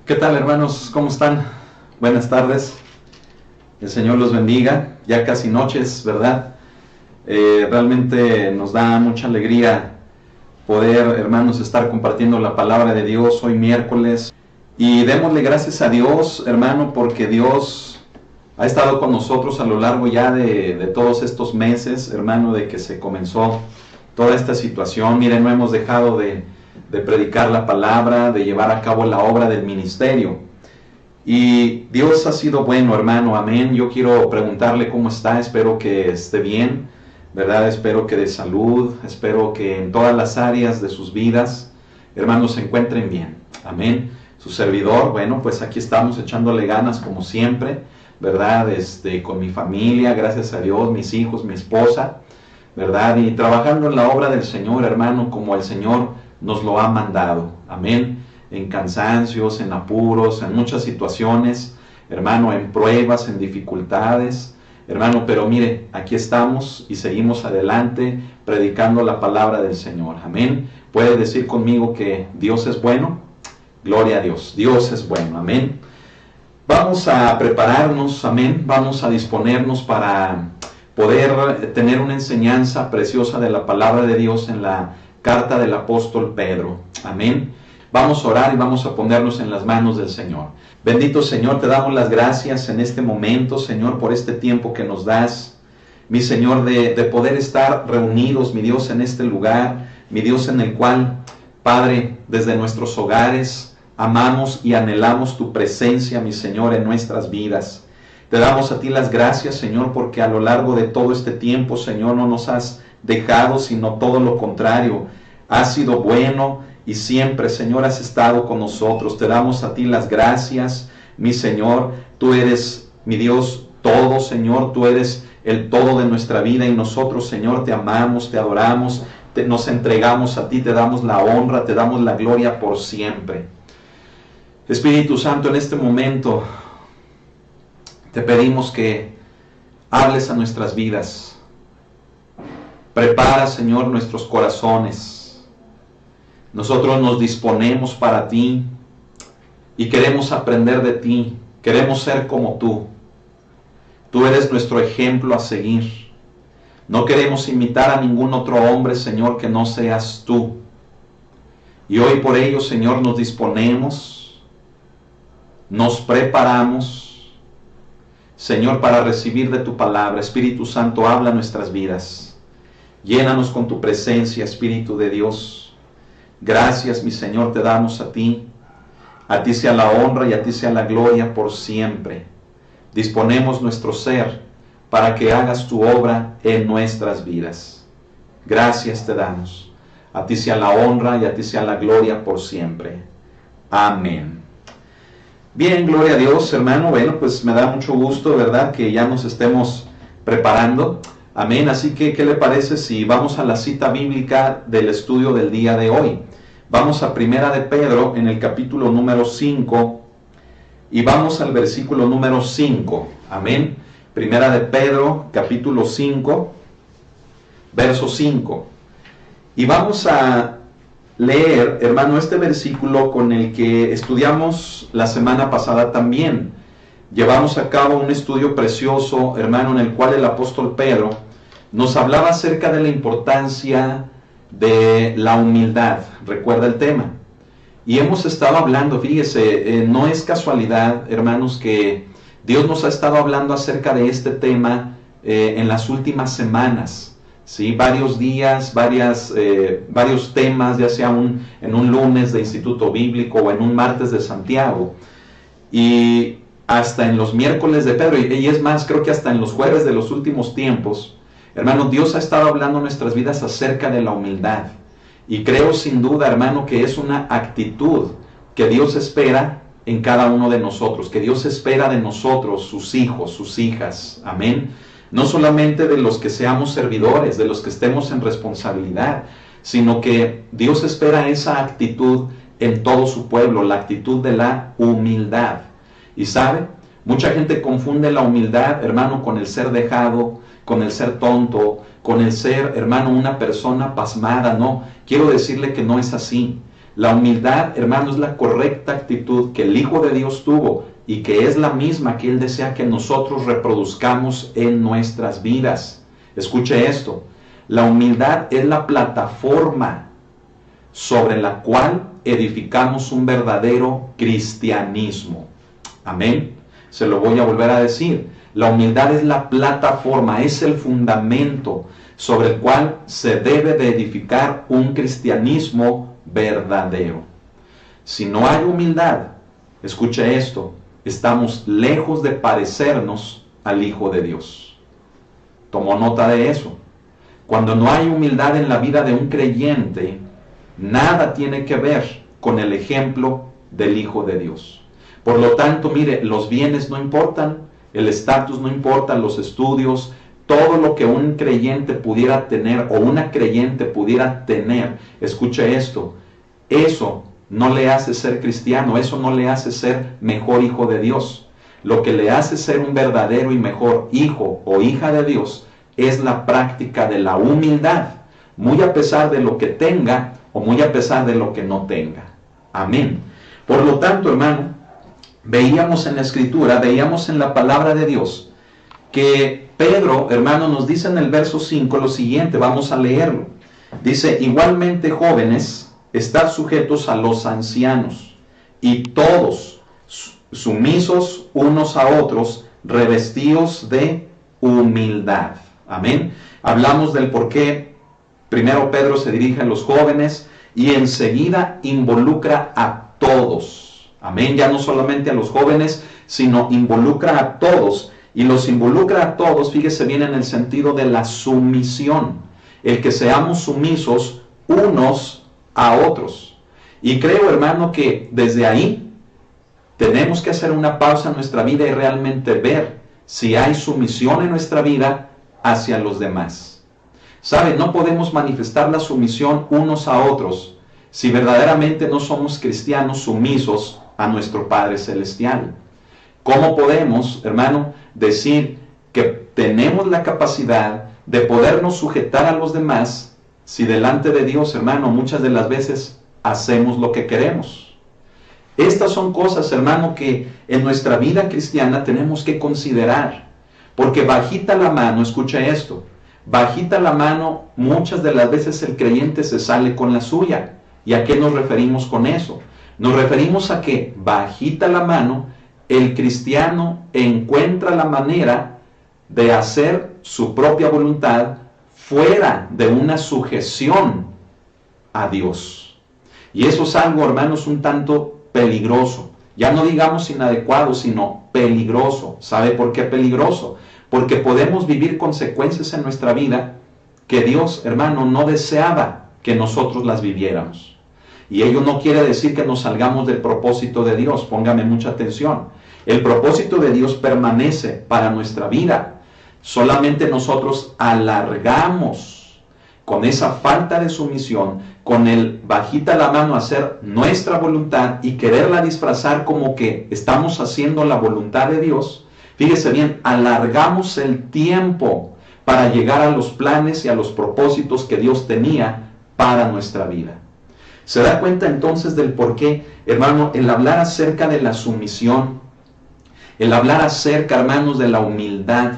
¿Qué tal, hermanos? ¿Cómo están? Buenas tardes. El Señor los bendiga. Ya casi noches, ¿verdad? Realmente nos da mucha alegría poder, hermanos, estar compartiendo la palabra de Dios hoy miércoles. Y démosle gracias a Dios, hermano, porque Dios ha estado con nosotros a lo largo ya de todos estos meses, hermano, de que se comenzó toda esta situación. Miren, no hemos dejado de predicar la palabra, de llevar a cabo la obra del ministerio. Y Dios ha sido bueno, hermano, amén. Yo quiero preguntarle cómo está, espero que esté bien, ¿verdad? Espero que de salud, espero que en todas las áreas de sus vidas, hermanos, se encuentren bien, amén. Su servidor, bueno, pues aquí estamos echándole ganas como siempre, ¿verdad? Con mi familia, gracias a Dios, mis hijos, mi esposa, ¿verdad? Y trabajando en la obra del Señor, hermano, como el Señor nos lo ha mandado, amén, en cansancios, en apuros, en muchas situaciones, hermano, en pruebas, en dificultades, hermano, pero mire, aquí estamos y seguimos adelante predicando la palabra del Señor, amén. ¿Puede decir conmigo que Dios es bueno? Gloria a Dios, Dios es bueno, amén. Vamos a prepararnos, amén, vamos a disponernos para poder tener una enseñanza preciosa de la palabra de Dios en la carta del apóstol Pedro, amén. Vamos a orar y vamos a ponernos en las manos del Señor. Bendito Señor, te damos las gracias en este momento, Señor, por este tiempo que nos das, mi Señor, de poder estar reunidos, mi Dios, en este lugar, mi Dios, en el cual, Padre, desde nuestros hogares, amamos y anhelamos tu presencia, mi Señor, en nuestras vidas. Te damos a ti las gracias, Señor, porque a lo largo de todo este tiempo, Señor, no nos has dejado, sino todo lo contrario. Has sido bueno y siempre, Señor, has estado con nosotros. Te damos a ti las gracias, mi Señor. Tú eres, mi Dios, todo, Señor. Tú eres el todo de nuestra vida y nosotros, Señor, te amamos, te adoramos, nos entregamos a ti, te damos la honra, te damos la gloria por siempre. Espíritu Santo, en este momento te pedimos que hables a nuestras vidas. Prepara, Señor, nuestros corazones. Nosotros nos disponemos para ti y queremos aprender de ti. Queremos ser como tú. Tú eres nuestro ejemplo a seguir. No queremos imitar a ningún otro hombre, Señor, que no seas tú. Y hoy por ello, Señor, nos disponemos, nos preparamos, Señor, para recibir de tu palabra. Espíritu Santo, habla nuestras vidas. Llénanos con tu presencia, Espíritu de Dios. Gracias, mi Señor, te damos a ti. A ti sea la honra y a ti sea la gloria por siempre. Disponemos nuestro ser para que hagas tu obra en nuestras vidas. Gracias te damos. A ti sea la honra y a ti sea la gloria por siempre. Amén. Bien, gloria a Dios, hermano. Bueno, pues me da mucho gusto, ¿verdad?, que ya nos estemos preparando. Amén. Así que, ¿qué le parece si vamos a la cita bíblica del estudio del día de hoy? Vamos a Primera de Pedro en el capítulo número 5 y vamos al versículo número 5. Amén. Primera de Pedro, capítulo 5, verso 5. Y vamos a leer, hermano, este versículo con el que estudiamos la semana pasada también. Llevamos a cabo un estudio precioso, hermano, en el cual el apóstol Pedro nos hablaba acerca de la importancia de la humildad. Recuerda el tema. Y hemos estado hablando, fíjese, no es casualidad, hermanos, que Dios nos ha estado hablando acerca de este tema en las últimas semanas. ¿Sí? Varios días, varios temas, ya sea en un lunes de Instituto Bíblico o en un martes de Santiago. Y hasta en los miércoles de Pedro, y es más, creo que hasta en los jueves de los últimos tiempos, hermano, Dios ha estado hablando en nuestras vidas acerca de la humildad. Y creo sin duda, hermano, que es una actitud que Dios espera en cada uno de nosotros, que Dios espera de nosotros, sus hijos, sus hijas, amén. No solamente de los que seamos servidores, de los que estemos en responsabilidad, sino que Dios espera esa actitud en todo su pueblo, la actitud de la humildad. Y sabe, mucha gente confunde la humildad, hermano, con el ser dejado, con el ser tonto, con el ser, hermano, una persona pasmada. No, quiero decirle que no es así. La humildad, hermano, es la correcta actitud que el Hijo de Dios tuvo y que es la misma que Él desea que nosotros reproduzcamos en nuestras vidas. Escuche esto, la humildad es la plataforma sobre la cual edificamos un verdadero cristianismo. Amén. Se lo voy a volver a decir. La humildad es la plataforma, es el fundamento sobre el cual se debe de edificar un cristianismo verdadero. Si no hay humildad, escuche esto, estamos lejos de parecernos al Hijo de Dios. Tomó nota de eso. Cuando no hay humildad en la vida de un creyente, nada tiene que ver con el ejemplo del Hijo de Dios. Por lo tanto, mire, los bienes no importan, el estatus no importa, los estudios, todo lo que un creyente pudiera tener o una creyente pudiera tener, escuche esto, eso no le hace ser cristiano, eso no le hace ser mejor hijo de Dios. Lo que le hace ser un verdadero y mejor hijo o hija de Dios es la práctica de la humildad, muy a pesar de lo que tenga o muy a pesar de lo que no tenga. Amén. Por lo tanto, hermano, veíamos en la Escritura, veíamos en la palabra de Dios, que Pedro, hermano, nos dice en el verso 5 lo siguiente, vamos a leerlo. Dice, igualmente jóvenes, estad sujetos a los ancianos, y todos sumisos unos a otros, revestidos de humildad. Amén. Hablamos del por qué primero Pedro se dirige a los jóvenes y enseguida involucra a todos. Amén. Ya no solamente a los jóvenes, sino involucra a todos. Y los involucra a todos, fíjese bien, en el sentido de la sumisión. El que seamos sumisos unos a otros. Y creo, hermano, que desde ahí tenemos que hacer una pausa en nuestra vida y realmente ver si hay sumisión en nuestra vida hacia los demás. ¿Sabe? No podemos manifestar la sumisión unos a otros si verdaderamente no somos cristianos sumisos a nuestro Padre Celestial. ¿Cómo podemos, hermano, decir que tenemos la capacidad de podernos sujetar a los demás si delante de Dios, hermano, muchas de las veces hacemos lo que queremos? Estas son cosas, hermano, que en nuestra vida cristiana tenemos que considerar. Porque bajita la mano, escucha esto, bajita la mano, muchas de las veces el creyente se sale con la suya. ¿Y a qué nos referimos con eso? Nos referimos a que bajita la mano, el cristiano encuentra la manera de hacer su propia voluntad fuera de una sujeción a Dios. Y eso es algo, hermanos, un tanto peligroso. Ya no digamos inadecuado, sino peligroso. ¿Sabe por qué peligroso? Porque podemos vivir consecuencias en nuestra vida que Dios, hermano, no deseaba que nosotros las viviéramos. Y ello no quiere decir que nos salgamos del propósito de Dios. Póngame mucha atención. El propósito de Dios permanece para nuestra vida. Solamente nosotros alargamos con esa falta de sumisión, con el bajita la mano a hacer nuestra voluntad y quererla disfrazar como que estamos haciendo la voluntad de Dios. Fíjese bien, alargamos el tiempo para llegar a los planes y a los propósitos que Dios tenía para nuestra vida. ¿Se da cuenta entonces del por qué, hermano, el hablar acerca de la sumisión, el hablar acerca, hermanos, de la humildad,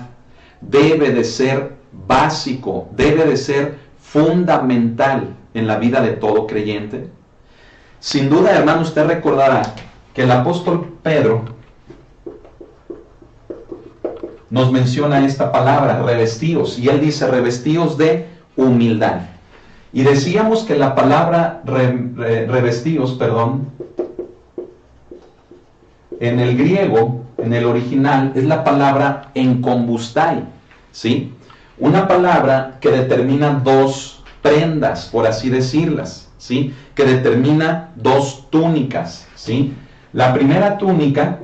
debe de ser básico, debe de ser fundamental en la vida de todo creyente? Sin duda, hermano, usted recordará que el apóstol Pedro nos menciona esta palabra, revestidos, y él dice revestidos de humildad. Y decíamos que la palabra revestidos, en el griego, en el original, es la palabra encombustai, ¿sí? Una palabra que determina dos prendas, por así decirlas, ¿sí? Que determina dos túnicas, ¿sí? La primera túnica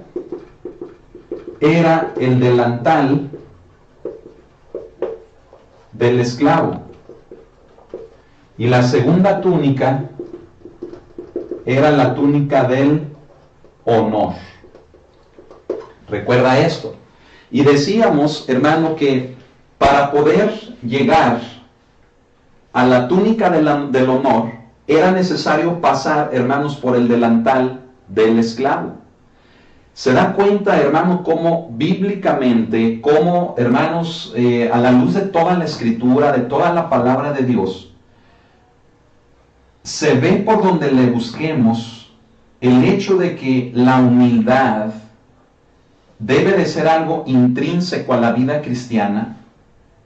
era el delantal del esclavo. Y la segunda túnica era la túnica del honor. Recuerda esto. Y decíamos, hermano, que para poder llegar a la túnica del honor, era necesario pasar, hermanos, por el delantal del esclavo. Se da cuenta, hermano, cómo bíblicamente, cómo, hermanos, a la luz de toda la escritura, de toda la palabra de Dios, se ve por donde le busquemos el hecho de que la humildad debe de ser algo intrínseco a la vida cristiana,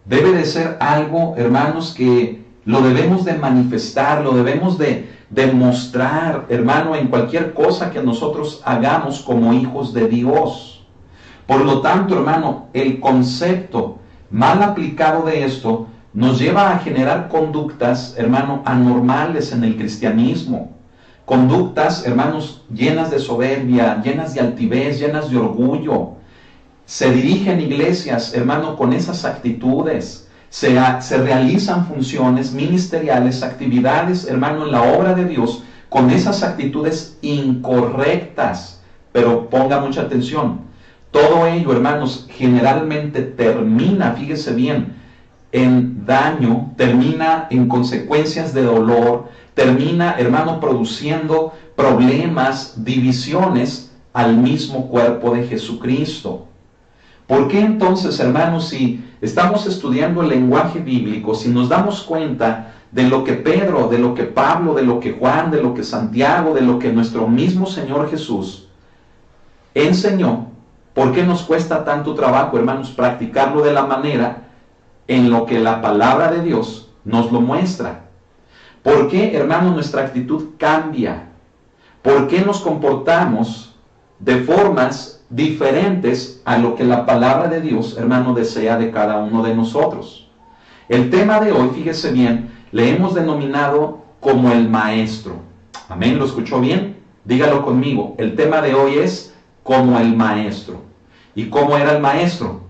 debe de ser algo, hermanos, que lo debemos de manifestar, lo debemos de demostrar, hermano, en cualquier cosa que nosotros hagamos como hijos de Dios. Por lo tanto, hermano, el concepto mal aplicado de esto nos lleva a generar conductas, hermano, anormales en el cristianismo. Conductas, hermanos, llenas de soberbia, llenas de altivez, llenas de orgullo. Se dirigen iglesias, hermano, con esas actitudes. Se realizan funciones ministeriales, actividades, hermano, en la obra de Dios, con esas actitudes incorrectas. Pero ponga mucha atención. Todo ello, hermanos, generalmente termina, fíjese bien, en daño, termina en consecuencias de dolor, termina, hermano, produciendo problemas, divisiones al mismo cuerpo de Jesucristo. ¿Por qué entonces, hermanos, si estamos estudiando el lenguaje bíblico, si nos damos cuenta de lo que Pedro, de lo que Pablo, de lo que Juan, de lo que Santiago, de lo que nuestro mismo Señor Jesús enseñó, ¿por qué nos cuesta tanto trabajo, hermanos, practicarlo de la manera en lo que la palabra de Dios nos lo muestra? ¿Por qué, hermano, nuestra actitud cambia? ¿Por qué nos comportamos de formas diferentes a lo que la palabra de Dios, hermano, desea de cada uno de nosotros? El tema de hoy, fíjese bien, le hemos denominado como el maestro. Amén, ¿lo escuchó bien? Dígalo conmigo. El tema de hoy es como el maestro. ¿Y cómo era el maestro?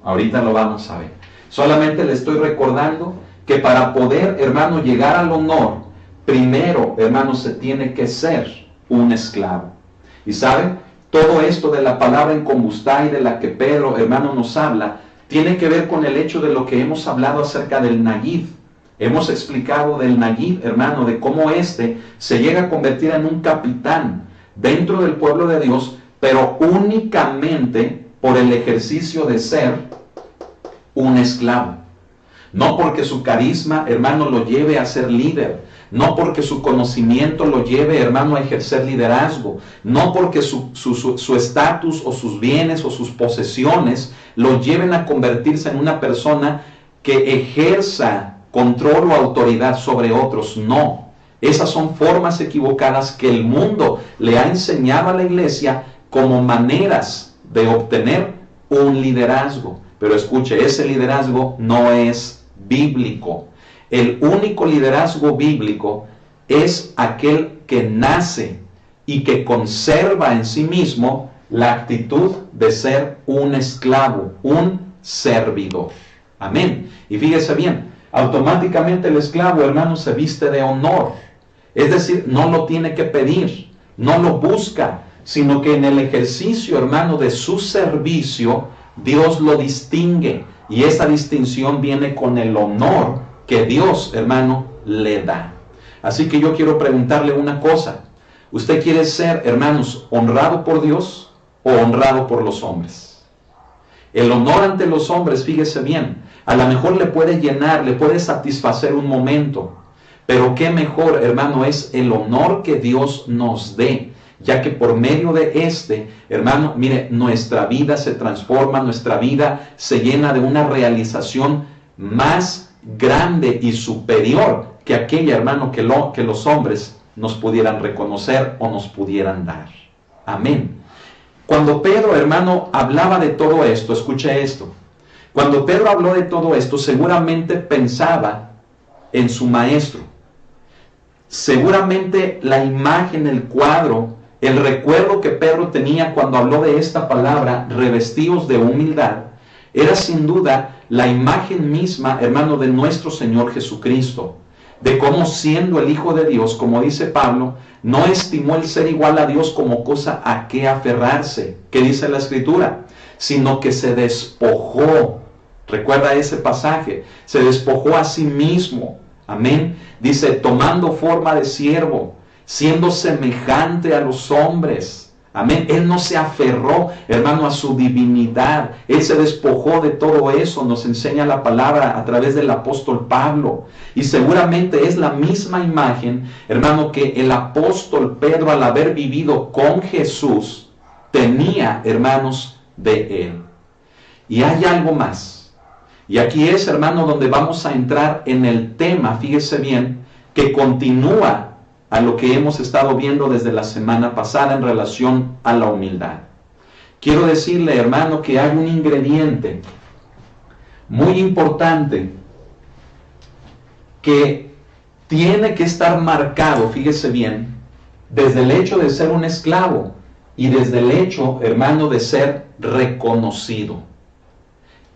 Ahorita lo vamos a ver. Solamente le estoy recordando que para poder, hermano, llegar al honor, primero, hermano, se tiene que ser un esclavo. ¿Y sabe? Todo esto de la palabra encombustai, de la que Pedro, hermano, nos habla, tiene que ver con el hecho de lo que hemos hablado acerca del Nagid. Hemos explicado del Nagid, hermano, de cómo éste se llega a convertir en un capitán dentro del pueblo de Dios, pero únicamente por el ejercicio de ser un esclavo. No porque su carisma, hermano, lo lleve a ser líder. No porque su conocimiento lo lleve, hermano, a ejercer liderazgo. No porque su estatus o sus bienes o sus posesiones lo lleven a convertirse en una persona que ejerza control o autoridad sobre otros. No. Esas son formas equivocadas que el mundo le ha enseñado a la iglesia como maneras de obtener un liderazgo. Pero escuche, ese liderazgo no es bíblico. El único liderazgo bíblico es aquel que nace y que conserva en sí mismo la actitud de ser un esclavo, un servidor. Amén. Y fíjese bien, automáticamente el esclavo, hermano, se viste de honor. Es decir, no lo tiene que pedir, no lo busca, sino que en el ejercicio, hermano, de su servicio, Dios lo distingue. Y esa distinción viene con el honor que Dios, hermano, le da. Así que yo quiero preguntarle una cosa. ¿Usted quiere ser, hermanos, honrado por Dios o honrado por los hombres? El honor ante los hombres, fíjese bien, a lo mejor le puede llenar, le puede satisfacer un momento, pero qué mejor, hermano, es el honor que Dios nos dé, ya que por medio de este, hermano, mire, nuestra vida se transforma, nuestra vida se llena de una realización más grande y superior que aquella, hermano, que los hombres nos pudieran reconocer o nos pudieran dar. Amén. Cuando Pedro, hermano, hablaba de todo esto, escuche esto. Cuando Pedro habló de todo esto, seguramente pensaba en su maestro. Seguramente la imagen, el cuadro, el recuerdo que Pedro tenía cuando habló de esta palabra, revestidos de humildad, era sin duda la imagen misma, hermano, de nuestro Señor Jesucristo, de cómo siendo el Hijo de Dios, como dice Pablo, no estimó el ser igual a Dios como cosa a que aferrarse, que dice la Escritura, sino que se despojó. Recuerda ese pasaje, se despojó a sí mismo, Amén. Dice, tomando forma de siervo, siendo semejante a los hombres. Amén. Él no se aferró, hermano, a su divinidad. Él se despojó de todo eso. Nos enseña la palabra a través del apóstol Pablo. Y seguramente es la misma imagen, hermano, que el apóstol Pedro, al haber vivido con Jesús, tenía, hermanos, de él. Y hay algo más. Y aquí es, hermano, donde vamos a entrar en el tema, fíjese bien, que continúa a lo que hemos estado viendo desde la semana pasada en relación a la humildad. Quiero decirle, hermano, que hay un ingrediente muy importante que tiene que estar marcado, fíjese bien, desde el hecho de ser un esclavo y desde el hecho, hermano, de ser reconocido.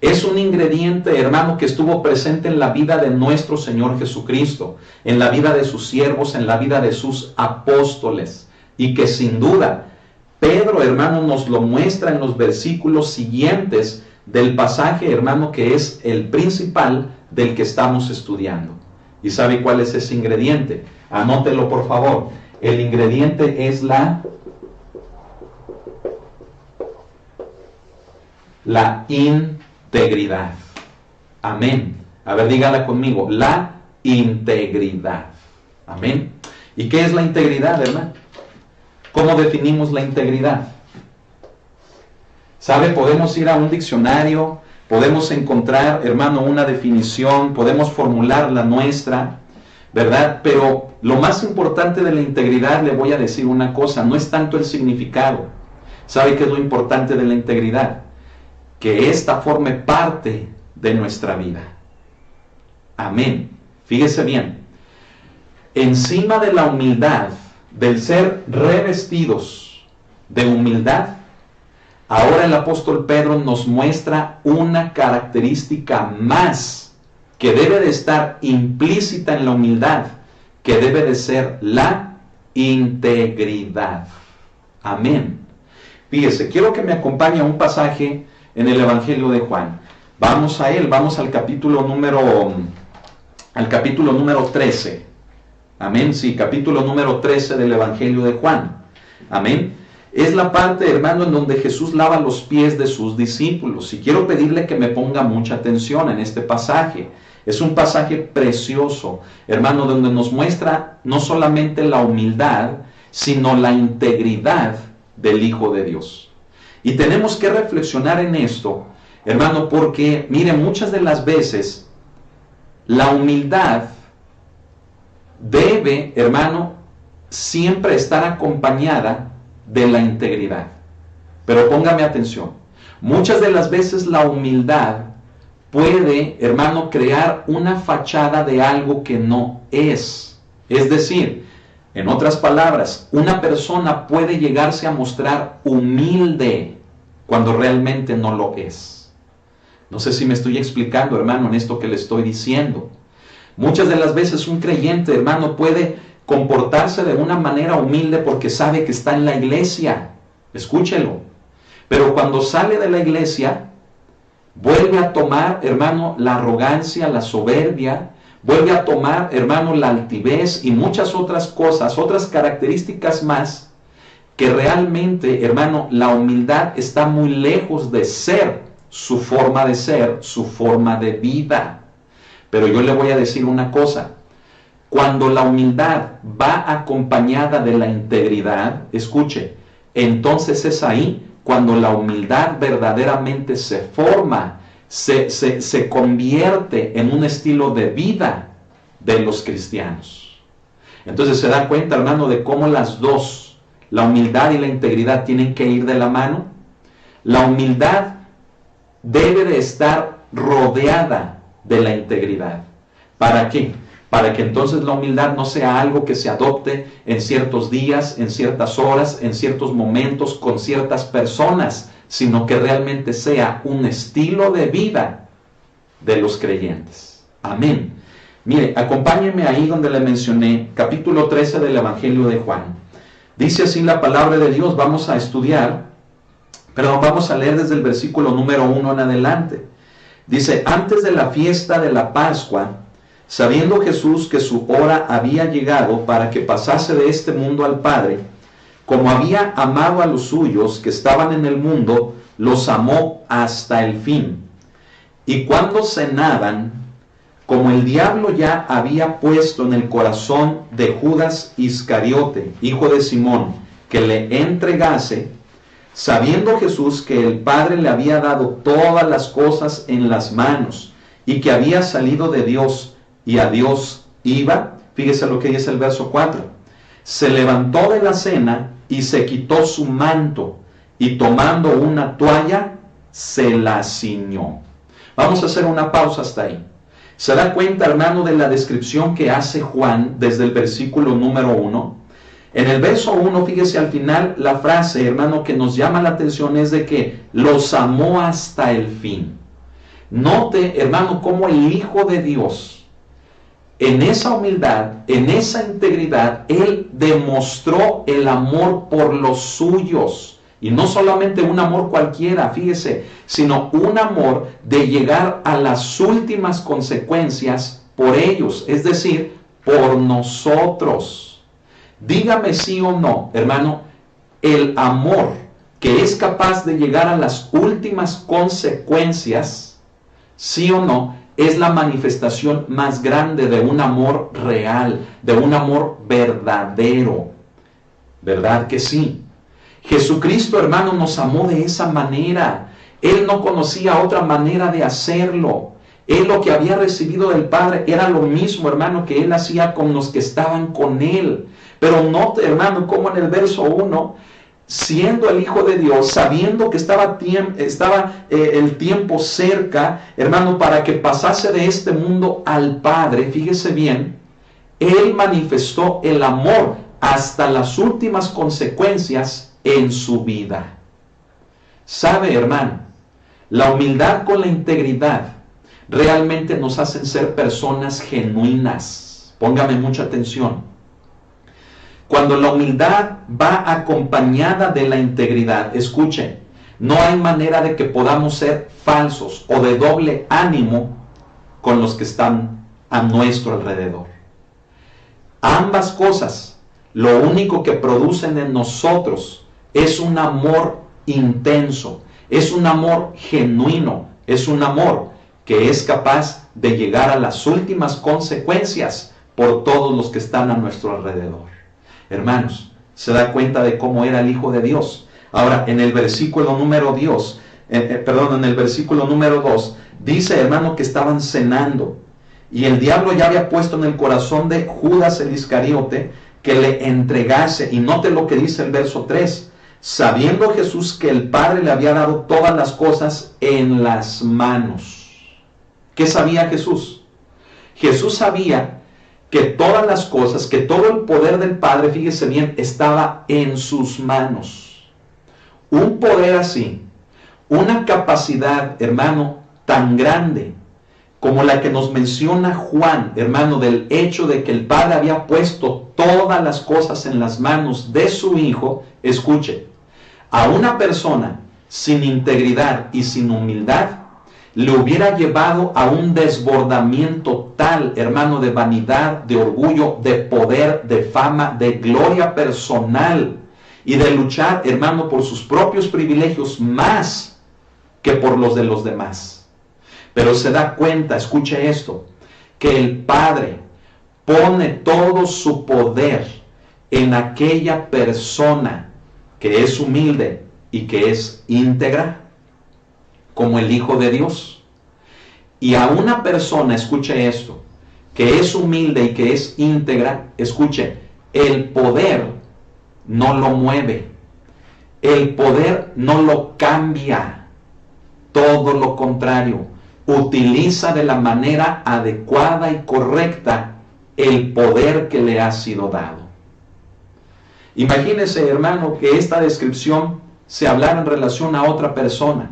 Es un ingrediente, hermano, que estuvo presente en la vida de nuestro Señor Jesucristo, en la vida de sus siervos, en la vida de sus apóstoles, y que sin duda Pedro, hermano, nos lo muestra en los versículos siguientes del pasaje, hermano, que es el principal del que estamos estudiando. ¿Y sabe cuál es ese ingrediente? Anótelo, por favor. El ingrediente es la integridad. Amén. A ver, dígala conmigo. La integridad. Amén. ¿Y qué es la integridad, hermano? ¿Cómo definimos la integridad? ¿Sabe? Podemos ir a un diccionario, podemos encontrar, hermano, una definición, podemos formular la nuestra, ¿verdad? Pero lo más importante de la integridad, le voy a decir una cosa, no es tanto el significado. ¿Sabe qué es lo importante de la integridad? Que ésta forme parte de nuestra vida. Amén. Fíjese bien. Encima de la humildad, del ser revestidos de humildad, ahora el apóstol Pedro nos muestra una característica más que debe de estar implícita en la humildad, que debe de ser la integridad. Amén. Fíjese, quiero que me acompañe a un pasaje en el Evangelio de Juan. Vamos a él, vamos al capítulo número 13. Amén, sí, capítulo número 13 del Evangelio de Juan. Amén. Es la parte, hermano, en donde Jesús lava los pies de sus discípulos. Y quiero pedirle que me ponga mucha atención en este pasaje. Es un pasaje precioso, hermano, donde nos muestra no solamente la humildad, sino la integridad del Hijo de Dios. Y tenemos que reflexionar en esto, hermano, porque, mire, muchas de las veces la humildad debe, hermano, siempre estar acompañada de la integridad. Pero póngame atención. Muchas de las veces la humildad puede, hermano, crear una fachada de algo que no es. Es decir, en otras palabras, una persona puede llegarse a mostrar humilde cuando realmente no lo es. No sé si me estoy explicando, hermano, en esto que le estoy diciendo. Muchas de las veces un creyente, hermano, puede comportarse de una manera humilde porque sabe que está en la iglesia. Escúchelo. Pero cuando sale de la iglesia, vuelve a tomar, hermano, la arrogancia, la soberbia, vuelve a tomar, hermano, la altivez y muchas otras cosas, otras características más, que realmente, hermano, la humildad está muy lejos de ser su forma de ser, su forma de vida. Pero yo le voy a decir una cosa. Cuando la humildad va acompañada de la integridad, escuche, entonces es ahí cuando la humildad verdaderamente se forma, se convierte en un estilo de vida de los cristianos. Entonces se da cuenta, hermano, de cómo las dos, la humildad y la integridad, tienen que ir de la mano. La humildad debe de estar rodeada de la integridad. ¿Para qué? Para que entonces la humildad no sea algo que se adopte en ciertos días, en ciertas horas, en ciertos momentos, con ciertas personas, sino que realmente sea un estilo de vida de los creyentes. Amén. Mire, acompáñenme ahí donde le mencioné, capítulo 13 del Evangelio de Juan. Dice así la palabra de Dios, vamos a estudiar, pero vamos a leer desde el versículo número 1 en adelante. Dice, antes de la fiesta de la Pascua, Sabiendo Jesús que su hora había llegado para que pasase de este mundo al Padre, como había amado a los suyos que estaban en el mundo, los amó hasta el fin. Y cuando cenaban, como el diablo ya había puesto en el corazón de Judas Iscariote, hijo de Simón, que le entregase, sabiendo Jesús que el Padre le había dado todas las cosas en las manos y que había salido de Dios y a Dios iba, fíjese lo que dice el verso 4, se levantó de la cena y se quitó su manto y tomando una toalla se la ciñó. Vamos a hacer una pausa hasta ahí. ¿Se da cuenta, hermano, de la descripción que hace Juan desde el versículo número 1? En el verso 1, fíjese al final, la frase, hermano, que nos llama la atención es de que los amó hasta el fin. Note, hermano, cómo el Hijo de Dios, en esa humildad, en esa integridad, Él demostró el amor por los suyos. Y no solamente un amor cualquiera, fíjese, sino un amor de llegar a las últimas consecuencias por ellos, es decir, por nosotros. Dígame sí o no, hermano, el amor que es capaz de llegar a las últimas consecuencias, sí o no, es la manifestación más grande de un amor real, de un amor verdadero. ¿Verdad que sí? Jesucristo, hermano, nos amó de esa manera. Él no conocía otra manera de hacerlo. Él lo que había recibido del Padre era lo mismo, hermano, que Él hacía con los que estaban con Él. Pero note, hermano, como en el verso 1, siendo el Hijo de Dios, sabiendo que estaba el tiempo cerca, hermano, para que pasase de este mundo al Padre, fíjese bien, Él manifestó el amor hasta las últimas consecuencias en su vida. ¿Sabe, hermano? La humildad con la integridad realmente nos hacen ser personas genuinas. Póngame mucha atención. Cuando la humildad va acompañada de la integridad, escuchen, no hay manera de que podamos ser falsos o de doble ánimo con los que están a nuestro alrededor. Ambas cosas, lo único que producen en nosotros es un amor intenso, es un amor genuino, es un amor que es capaz de llegar a las últimas consecuencias por todos los que están a nuestro alrededor. Hermanos, ¿se da cuenta de cómo era el Hijo de Dios? Ahora, en el versículo número 2, en el versículo número 2, dice, hermano, que estaban cenando y el diablo ya había puesto en el corazón de Judas el Iscariote que le entregase. Y note lo que dice el verso 3. Sabiendo Jesús que el Padre le había dado todas las cosas en las manos. ¿Qué sabía Jesús? Jesús sabía que todas las cosas, que todo el poder del Padre, fíjese bien, estaba en sus manos. Un poder así, una capacidad, hermano, tan grande como la que nos menciona Juan, hermano, del hecho de que el Padre había puesto todas las cosas en las manos de su Hijo. Escuche, a una persona sin integridad y sin humildad le hubiera llevado a un desbordamiento tal, hermano, de vanidad, de orgullo, de poder, de fama, de gloria personal y de luchar, hermano, por sus propios privilegios más que por los de los demás. Pero se da cuenta, escuche esto, que el Padre pone todo su poder en aquella persona que es humilde y que es íntegra, como el Hijo de Dios. Y a una persona, escuche esto, que es humilde y que es íntegra, escuche, el poder no lo mueve, el poder no lo cambia, todo lo contrario, utiliza de la manera adecuada y correcta el poder que le ha sido dado. Imagínese, hermano, que esta descripción se hablara en relación a otra persona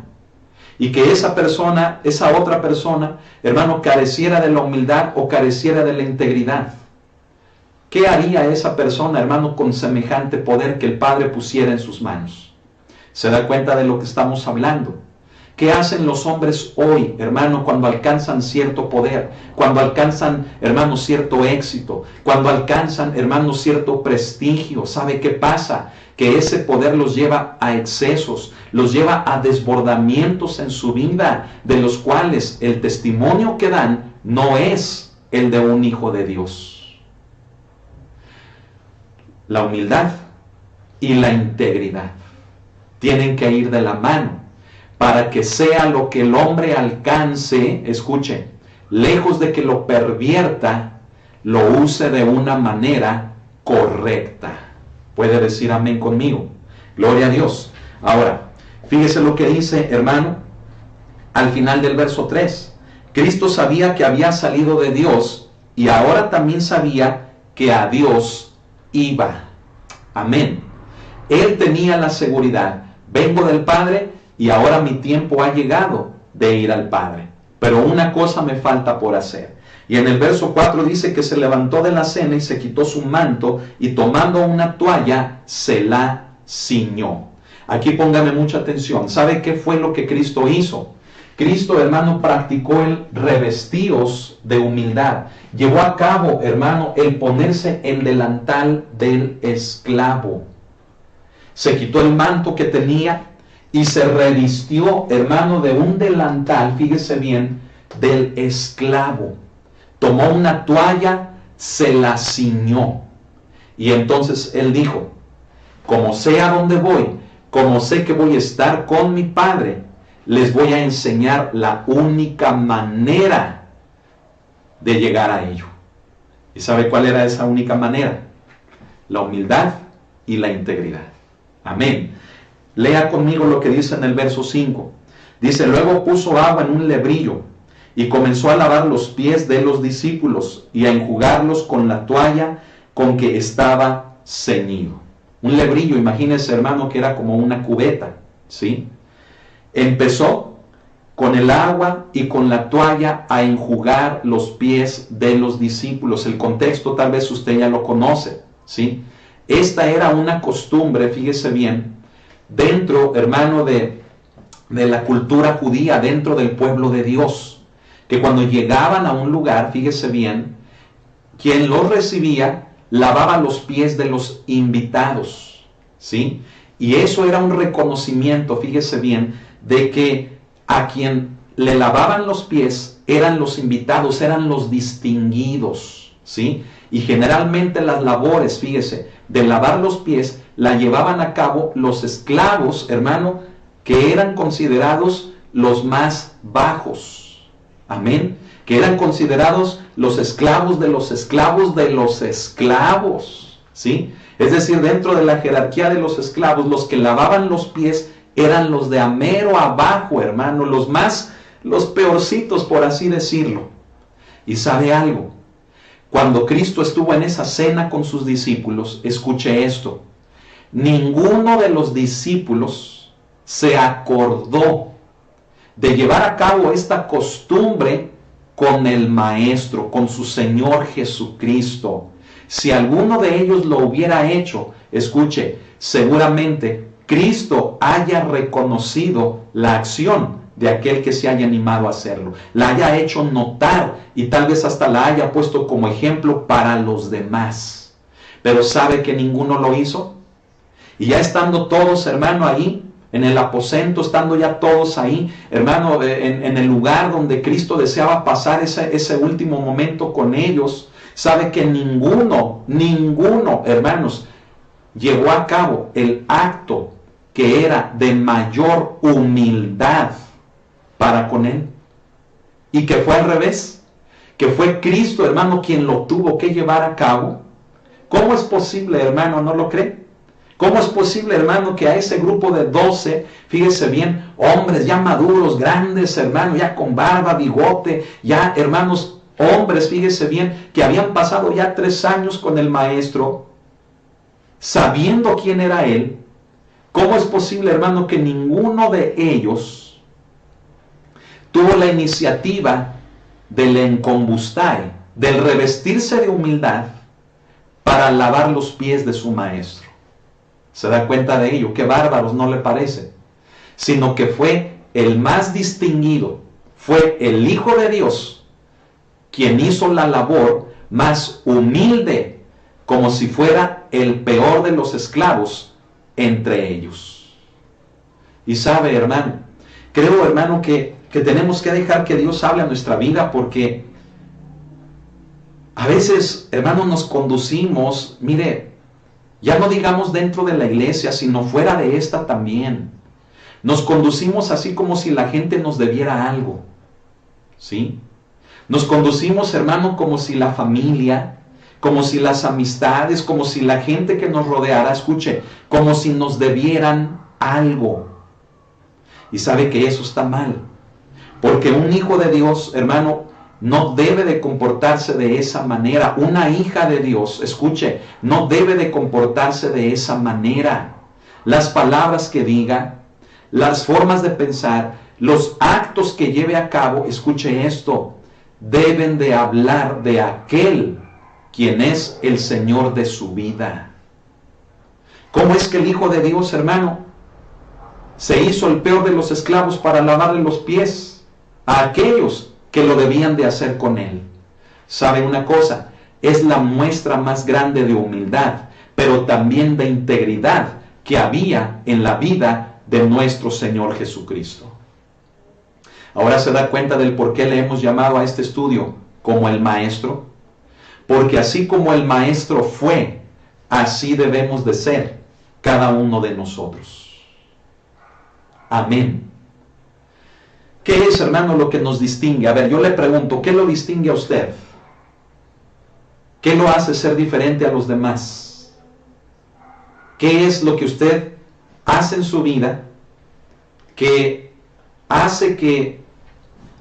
y que esa persona, esa otra persona, hermano, careciera de la humildad o careciera de la integridad. ¿Qué haría esa persona, hermano, con semejante poder que el Padre pusiera en sus manos? ¿Se da cuenta de lo que estamos hablando? ¿Qué hacen los hombres hoy, hermano, cuando alcanzan cierto poder? Cuando alcanzan, hermano, cierto éxito. Cuando alcanzan, hermano, cierto prestigio. ¿Sabe qué pasa? Que ese poder los lleva a excesos, los lleva a desbordamientos en su vida, de los cuales el testimonio que dan no es el de un hijo de Dios. La humildad y la integridad tienen que ir de la mano para que sea lo que el hombre alcance, escuche, lejos de que lo pervierta, lo use de una manera correcta. Puede decir amén conmigo. Gloria a Dios. Ahora, fíjese lo que dice, hermano, al final del verso 3. Cristo sabía que había salido de Dios y ahora también sabía que a Dios iba. Amén. Él tenía la seguridad, vengo del Padre y ahora mi tiempo ha llegado de ir al Padre. Pero una cosa me falta por hacer. Y en el verso 4 dice que se levantó de la cena y se quitó su manto y tomando una toalla se la ciñó. Aquí póngame mucha atención. ¿Sabe qué fue lo que Cristo hizo? Cristo, hermano, practicó el revestíos de humildad. Llevó a cabo, hermano, el ponerse el delantal del esclavo. Se quitó el manto que tenía y se revistió, hermano, de un delantal, fíjese bien, del esclavo. Tomó una toalla, se la ciñó. Y entonces él dijo, como sé a dónde voy, como sé que voy a estar con mi Padre, les voy a enseñar la única manera de llegar a ello. ¿Y sabe cuál era esa única manera? La humildad y la integridad. Amén. Lea conmigo lo que dice en el verso 5. Dice, luego puso agua en un lebrillo y comenzó a lavar los pies de los discípulos y a enjugarlos con la toalla con que estaba ceñido. Un lebrillo, imagínese, hermano, que era como una cubeta, ¿sí? Empezó con el agua y con la toalla a enjugar los pies de los discípulos. El contexto tal vez usted ya lo conoce, ¿sí? Esta era una costumbre, fíjese bien, dentro, hermano, de la cultura judía, dentro del pueblo de Dios, que cuando llegaban a un lugar, fíjese bien, quien los recibía lavaba los pies de los invitados, ¿sí? Y eso era un reconocimiento, fíjese bien, de que a quien le lavaban los pies eran los invitados, eran los distinguidos, ¿sí? Y generalmente las labores, fíjese, de lavar los pies la llevaban a cabo los esclavos, hermano, que eran considerados los más bajos. Amén. Que eran considerados los esclavos de los esclavos de los esclavos, ¿sí? Es decir, dentro de la jerarquía de los esclavos, los que lavaban los pies eran los de amero abajo, hermano, los peorcitos, por así decirlo. Y sabe algo, cuando Cristo estuvo en esa cena con sus discípulos, escuche esto, ninguno de los discípulos se acordó de llevar a cabo esta costumbre con el Maestro, con su Señor Jesucristo. Si alguno de ellos lo hubiera hecho, escuche, seguramente Cristo haya reconocido la acción de aquel que se haya animado a hacerlo, la haya hecho notar y tal vez hasta la haya puesto como ejemplo para los demás. Pero ¿sabe que ninguno lo hizo? Y ya estando todos, hermano, ahí, en el aposento, estando ya todos ahí, hermano, en el lugar donde Cristo deseaba pasar ese último momento con ellos, sabe que ninguno, hermanos, llevó a cabo el acto que era de mayor humildad para con él. Y que fue al revés, que fue Cristo, hermano, quien lo tuvo que llevar a cabo. ¿Cómo es posible, hermano? ¿No lo cree? ¿Cómo es posible, hermano, que a ese grupo de 12, fíjese bien, hombres ya maduros, grandes, hermano, ya con barba, bigote, ya, hermanos, hombres, fíjese bien, que habían pasado ya 3 años con el Maestro, sabiendo quién era Él, ¿cómo es posible, hermano, que ninguno de ellos tuvo la iniciativa del encombustai, del revestirse de humildad para lavar los pies de su Maestro? ¿Se da cuenta de ello? Qué bárbaros, ¿no le parece? Sino que fue el más distinguido, fue el Hijo de Dios, quien hizo la labor más humilde, como si fuera el peor de los esclavos entre ellos. Y sabe, hermano, creo, hermano, que tenemos que dejar que Dios hable a nuestra vida, porque a veces, hermano, nos conducimos, mire, ya no digamos dentro de la iglesia, sino fuera de esta también. Nos conducimos así como si la gente nos debiera algo, ¿sí? Nos conducimos, hermano, como si la familia, como si las amistades, como si la gente que nos rodeara, escuche, como si nos debieran algo. Y sabe que eso está mal, porque un hijo de Dios, hermano, no debe de comportarse de esa manera. Una hija de Dios, escuche, no debe de comportarse de esa manera. Las palabras que diga, las formas de pensar, los actos que lleve a cabo, escuche esto, deben de hablar de aquel quien es el Señor de su vida. ¿Cómo es que el Hijo de Dios, hermano, se hizo el peor de los esclavos para lavarle los pies a aquellos que lo debían de hacer con él? ¿Sabe una cosa? Es la muestra más grande de humildad, pero también de integridad que había en la vida de nuestro Señor Jesucristo. Ahora se da cuenta del por qué le hemos llamado a este estudio como el Maestro. Porque así como el Maestro fue, así debemos de ser cada uno de nosotros. Amén. ¿Qué es, hermano, lo que nos distingue? A ver, yo le pregunto, ¿qué lo distingue a usted? ¿Qué lo hace ser diferente a los demás? ¿Qué es lo que usted hace en su vida que hace que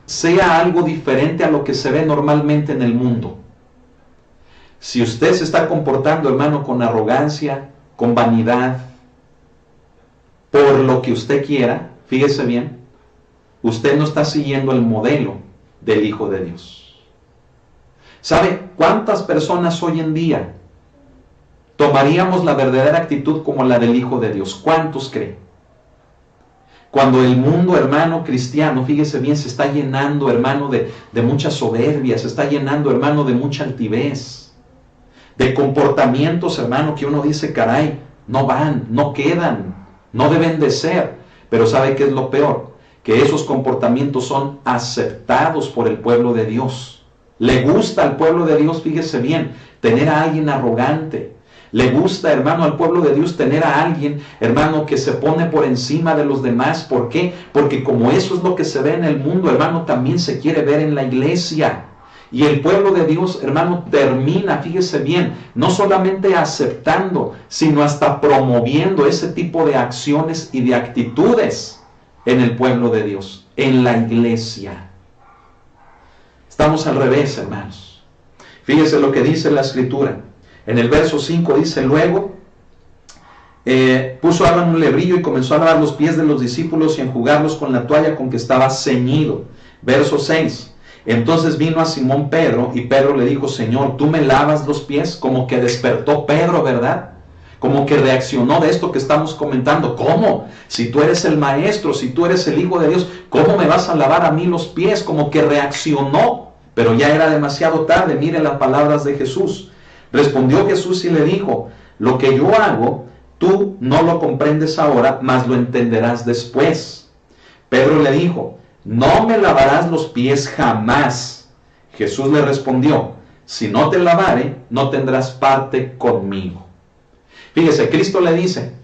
sea algo diferente a lo que se ve normalmente en el mundo? Si usted se está comportando, hermano, con arrogancia, con vanidad, por lo que usted quiera, fíjese bien, usted no está siguiendo el modelo del Hijo de Dios. ¿Sabe cuántas personas hoy en día tomaríamos la verdadera actitud como la del Hijo de Dios? ¿Cuántos creen? Cuando el mundo, hermano, cristiano, fíjese bien, se está llenando, hermano, de mucha soberbia, se está llenando, hermano, de mucha altivez, de comportamientos, hermano, que uno dice, caray, no van, no quedan, no deben de ser. Pero ¿sabe qué es lo peor? Que esos comportamientos son aceptados por el pueblo de Dios. Le gusta al pueblo de Dios, fíjese bien, tener a alguien arrogante. Le gusta, hermano, al pueblo de Dios tener a alguien, hermano, que se pone por encima de los demás. ¿Por qué? Porque como eso es lo que se ve en el mundo, hermano, también se quiere ver en la iglesia. Y el pueblo de Dios, hermano, termina, fíjese bien, no solamente aceptando, sino hasta promoviendo ese tipo de acciones y de actitudes en el pueblo de Dios, en la iglesia. Estamos al revés, hermanos. Fíjese lo que dice la Escritura. En el verso 5 dice, luego puso Aarón un lebrillo y comenzó a lavar los pies de los discípulos y a enjugarlos con la toalla con que estaba ceñido. Verso 6. Entonces vino a Simón Pedro y Pedro le dijo, Señor, ¿tú me lavas los pies? Como que despertó Pedro, ¿verdad? Como que reaccionó de esto que estamos comentando. ¿Cómo? Si tú eres el Maestro, si tú eres el Hijo de Dios, ¿cómo me vas a lavar a mí los pies? Como que reaccionó, pero ya era demasiado tarde. Mire las palabras de Jesús. Respondió Jesús y le dijo, lo que yo hago, tú no lo comprendes ahora, mas lo entenderás después. Pedro le dijo, no me lavarás los pies jamás. Jesús le respondió, si no te lavare, no tendrás parte conmigo. Fíjese, Cristo le dice,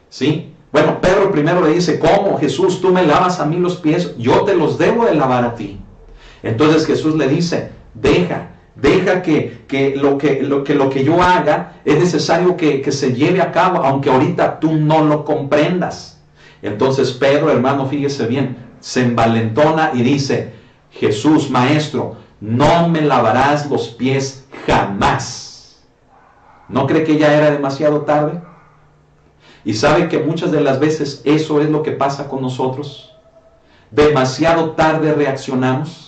¿sí? Bueno, Pedro primero le dice, ¿cómo, Jesús, tú me lavas a mí los pies? Yo te los debo de lavar a ti. Entonces Jesús le dice, deja que lo que yo haga es necesario que se lleve a cabo, aunque ahorita tú no lo comprendas. Entonces Pedro, hermano, fíjese bien, se envalentona y dice, Jesús, Maestro, no me lavarás los pies jamás. ¿No cree que ya era demasiado tarde? Y sabe que muchas de las veces eso es lo que pasa con nosotros. Demasiado tarde reaccionamos.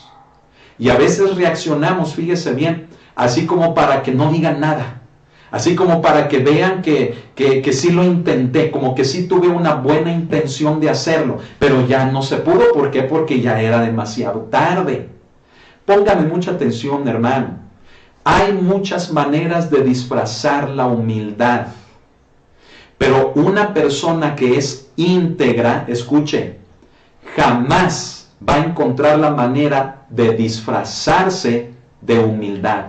Y a veces reaccionamos, fíjese bien, así como para que no digan nada. Así como para que vean que sí lo intenté, como que sí tuve una buena intención de hacerlo, pero ya no se pudo. ¿Por qué? Porque ya era demasiado tarde. Póngame mucha atención, hermano. Hay muchas maneras de disfrazar la humildad, pero una persona que es íntegra, escuche, jamás va a encontrar la manera de disfrazarse de humildad,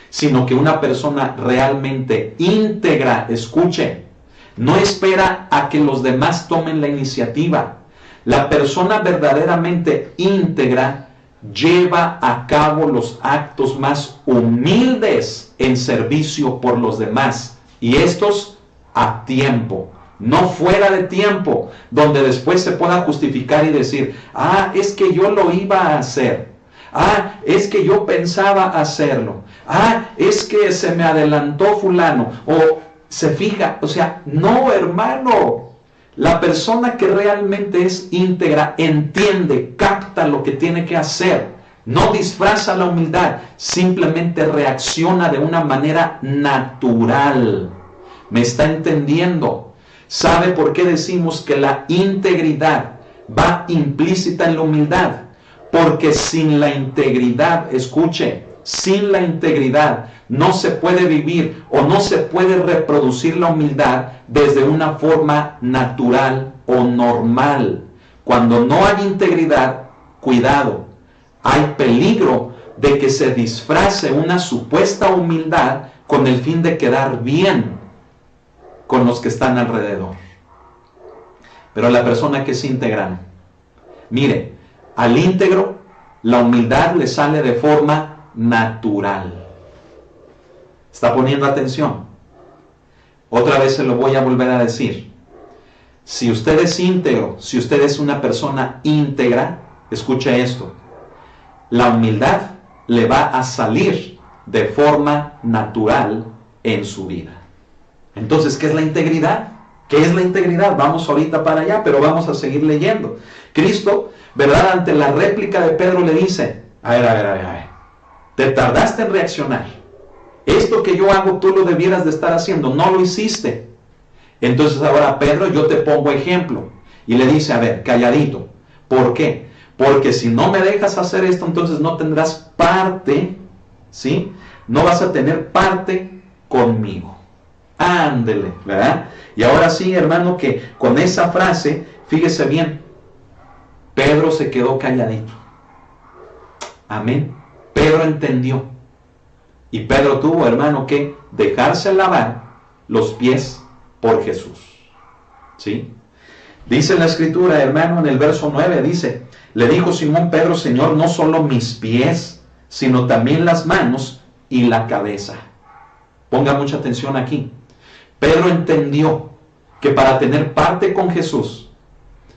sino que una persona realmente íntegra, escuche, no espera a que los demás tomen la iniciativa. La persona verdaderamente íntegra lleva a cabo los actos más humildes en servicio por los demás, y estos a tiempo, no fuera de tiempo, donde después se pueda justificar y decir, es que yo lo iba a hacer, es que yo pensaba hacerlo, es que se me adelantó fulano, o se fija, o sea, no, hermano. La persona que realmente es íntegra entiende, capta lo que tiene que hacer, no disfraza la humildad, simplemente reacciona de una manera natural. ¿Me está entendiendo? ¿Sabe por qué decimos que la integridad va implícita en la humildad? Porque sin la integridad, escuche, sin la integridad no se puede vivir o no se puede reproducir la humildad desde una forma natural o normal. Cuando no hay integridad, cuidado, hay peligro de que se disfrace una supuesta humildad con el fin de quedar bien con los que están alrededor. Pero la persona que es íntegra, mire, al íntegro la humildad le sale de forma natural. ¿Está poniendo atención? Otra vez se lo voy a volver a decir. Si usted es íntegro, si usted es una persona íntegra, escuche esto, la humildad le va a salir de forma natural en su vida. Entonces, ¿qué es la integridad? ¿Qué es la integridad? Vamos ahorita para allá, pero vamos a seguir leyendo. Cristo, ¿verdad? Ante la réplica de Pedro le dice, a ver, te tardaste en reaccionar. Esto que yo hago tú lo debieras de estar haciendo, no lo hiciste. Entonces ahora Pedro, yo te pongo ejemplo. Y le dice, a ver, calladito. ¿Por qué? Porque si no me dejas hacer esto, entonces no tendrás parte, ¿sí? No vas a tener parte conmigo. Ándele, ¿verdad? Y ahora sí, hermano, que con esa frase, fíjese bien, Pedro se quedó calladito. Amén. Pedro entendió. Y Pedro tuvo, hermano, que dejarse lavar los pies por Jesús. ¿Sí? Dice la Escritura, hermano, en el verso 9, dice, le dijo Simón Pedro, Señor, no solo mis pies, sino también las manos y la cabeza. Ponga mucha atención aquí. Pedro entendió que para tener parte con Jesús,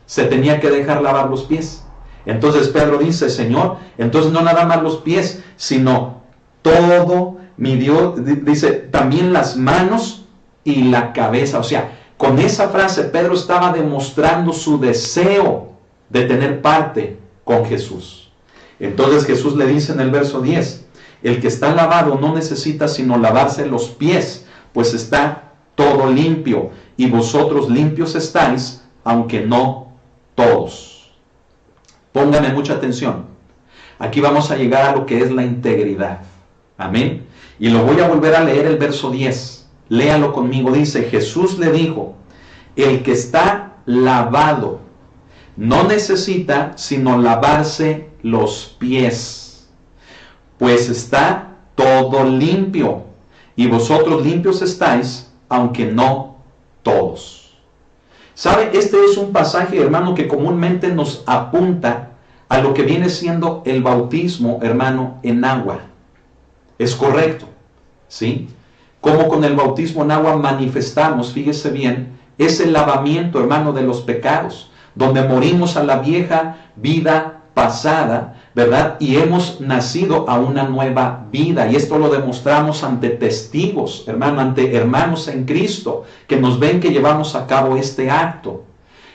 se tenía que dejar lavar los pies. Entonces Pedro dice, Señor, entonces no nada más los pies, sino todo mi Dios, dice, también las manos y la cabeza. O sea, con esa frase Pedro estaba demostrando su deseo de tener parte con Jesús. Entonces Jesús le dice en el verso 10, el que está lavado no necesita sino lavarse los pies, pues está todo limpio, y vosotros limpios estáis, aunque no todos. Póngame mucha atención. Aquí vamos a llegar a lo que es la integridad. Amén. Y lo voy a volver a leer el verso 10. Léalo conmigo. Dice, Jesús le dijo, el que está lavado no necesita sino lavarse los pies, pues está todo limpio, y vosotros limpios estáis, aunque no todos. ¿Sabe? Este es un pasaje, hermano, que comúnmente nos apunta a lo que viene siendo el bautismo, hermano, en agua. Es correcto, ¿sí? Como con el bautismo en agua manifestamos, fíjese bien, ese lavamiento, hermano, de los pecados, donde morimos a la vieja vida pasada, ¿verdad? Y hemos nacido a una nueva vida. Y esto lo demostramos ante testigos, hermano, ante hermanos en Cristo, que nos ven que llevamos a cabo este acto.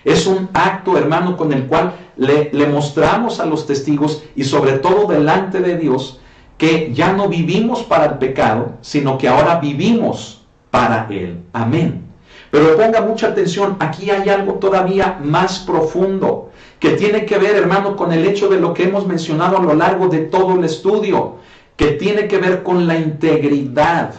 Es un acto, hermano, con el cual le mostramos a los testigos y sobre todo delante de Dios, que ya no vivimos para el pecado, sino que ahora vivimos para Él. Amén. Pero ponga mucha atención, aquí hay algo todavía más profundo, que tiene que ver, hermano, con el hecho de lo que hemos mencionado a lo largo de todo el estudio, que tiene que ver con la integridad.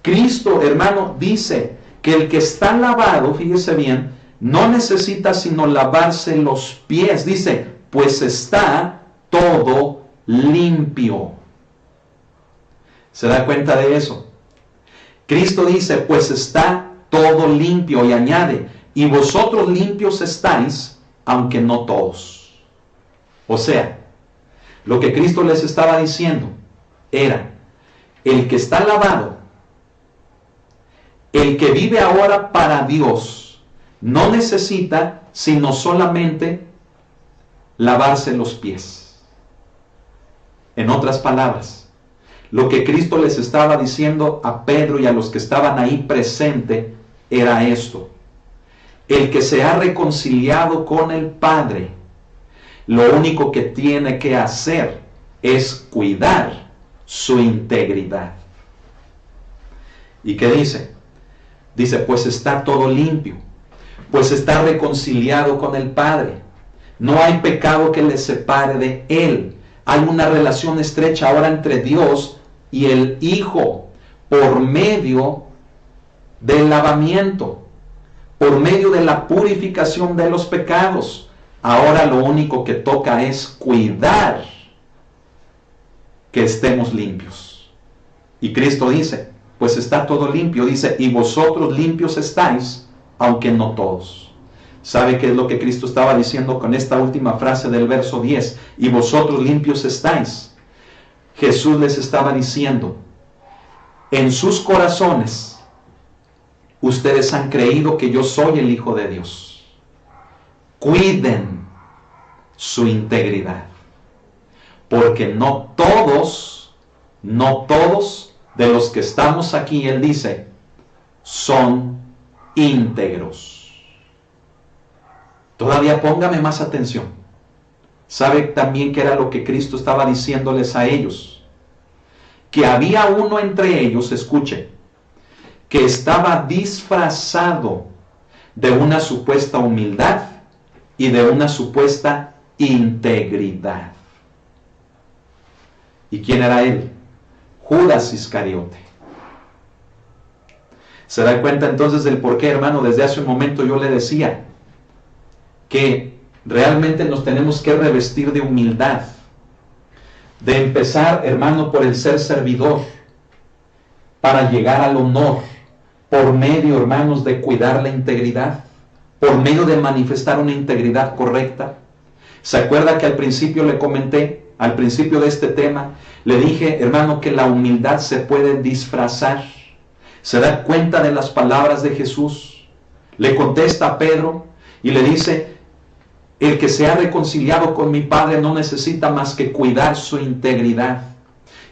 Cristo, hermano, dice que el que está lavado, fíjese bien, no necesita sino lavarse los pies. Dice, pues está todo limpio. ¿Se da cuenta de eso? Cristo dice, pues está todo limpio, y añade, y vosotros limpios estáis, aunque no todos. O sea, lo que Cristo les estaba diciendo era, el que está lavado, el que vive ahora para Dios, no necesita sino solamente lavarse los pies. En otras palabras, lo que Cristo les estaba diciendo a Pedro y a los que estaban ahí presentes era esto: el que se ha reconciliado con el Padre, lo único que tiene que hacer es cuidar su integridad. ¿Y qué dice? Dice, pues está todo limpio, pues está reconciliado con el Padre. No hay pecado que le separe de Él. Hay una relación estrecha ahora entre Dios y el Hijo por medio del lavamiento, por medio de la purificación de los pecados. Ahora lo único que toca es cuidar que estemos limpios. Y Cristo dice, pues está todo limpio. Dice, y vosotros limpios estáis, aunque no todos. ¿Sabe qué es lo que Cristo estaba diciendo con esta última frase del verso 10? Y vosotros limpios estáis. Jesús les estaba diciendo, en sus corazones, ustedes han creído que yo soy el Hijo de Dios. Cuiden su integridad. Porque no todos de los que estamos aquí, Él dice, son íntegros. Todavía póngame más atención. ¿Sabe también qué era lo que Cristo estaba diciéndoles a ellos? Que había uno entre ellos, escuche, que estaba disfrazado de una supuesta humildad y de una supuesta integridad. ¿Y quién era él? Judas Iscariote. ¿Se da cuenta entonces del por qué, hermano? Desde hace un momento yo le decía que realmente nos tenemos que revestir de humildad, de empezar, hermano, por el ser servidor, para llegar al honor, por medio, hermanos, de cuidar la integridad, por medio de manifestar una integridad correcta. ¿Se acuerda que al principio le comenté, al principio de este tema, le dije, hermano, que la humildad se puede disfrazar? ¿Se da cuenta de las palabras de Jesús? Le contesta a Pedro y le dice, el que se ha reconciliado con mi Padre no necesita más que cuidar su integridad.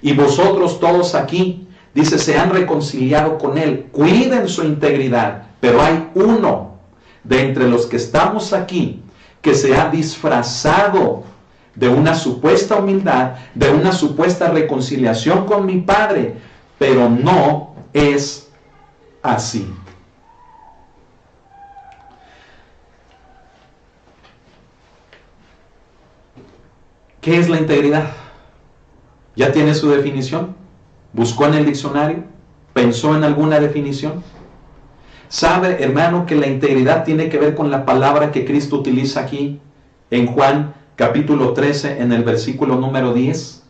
Y vosotros todos aquí, dice, se han reconciliado con Él. Cuiden su integridad. Pero hay uno de entre los que estamos aquí que se ha disfrazado de una supuesta humildad, de una supuesta reconciliación con mi Padre, pero no es así. ¿Qué es la integridad? ¿Ya tiene su definición? ¿Buscó en el diccionario? ¿Pensó en alguna definición? ¿Sabe, hermano, que la integridad tiene que ver con la palabra que Cristo utiliza aquí en Juan capítulo 13, en el versículo número 10,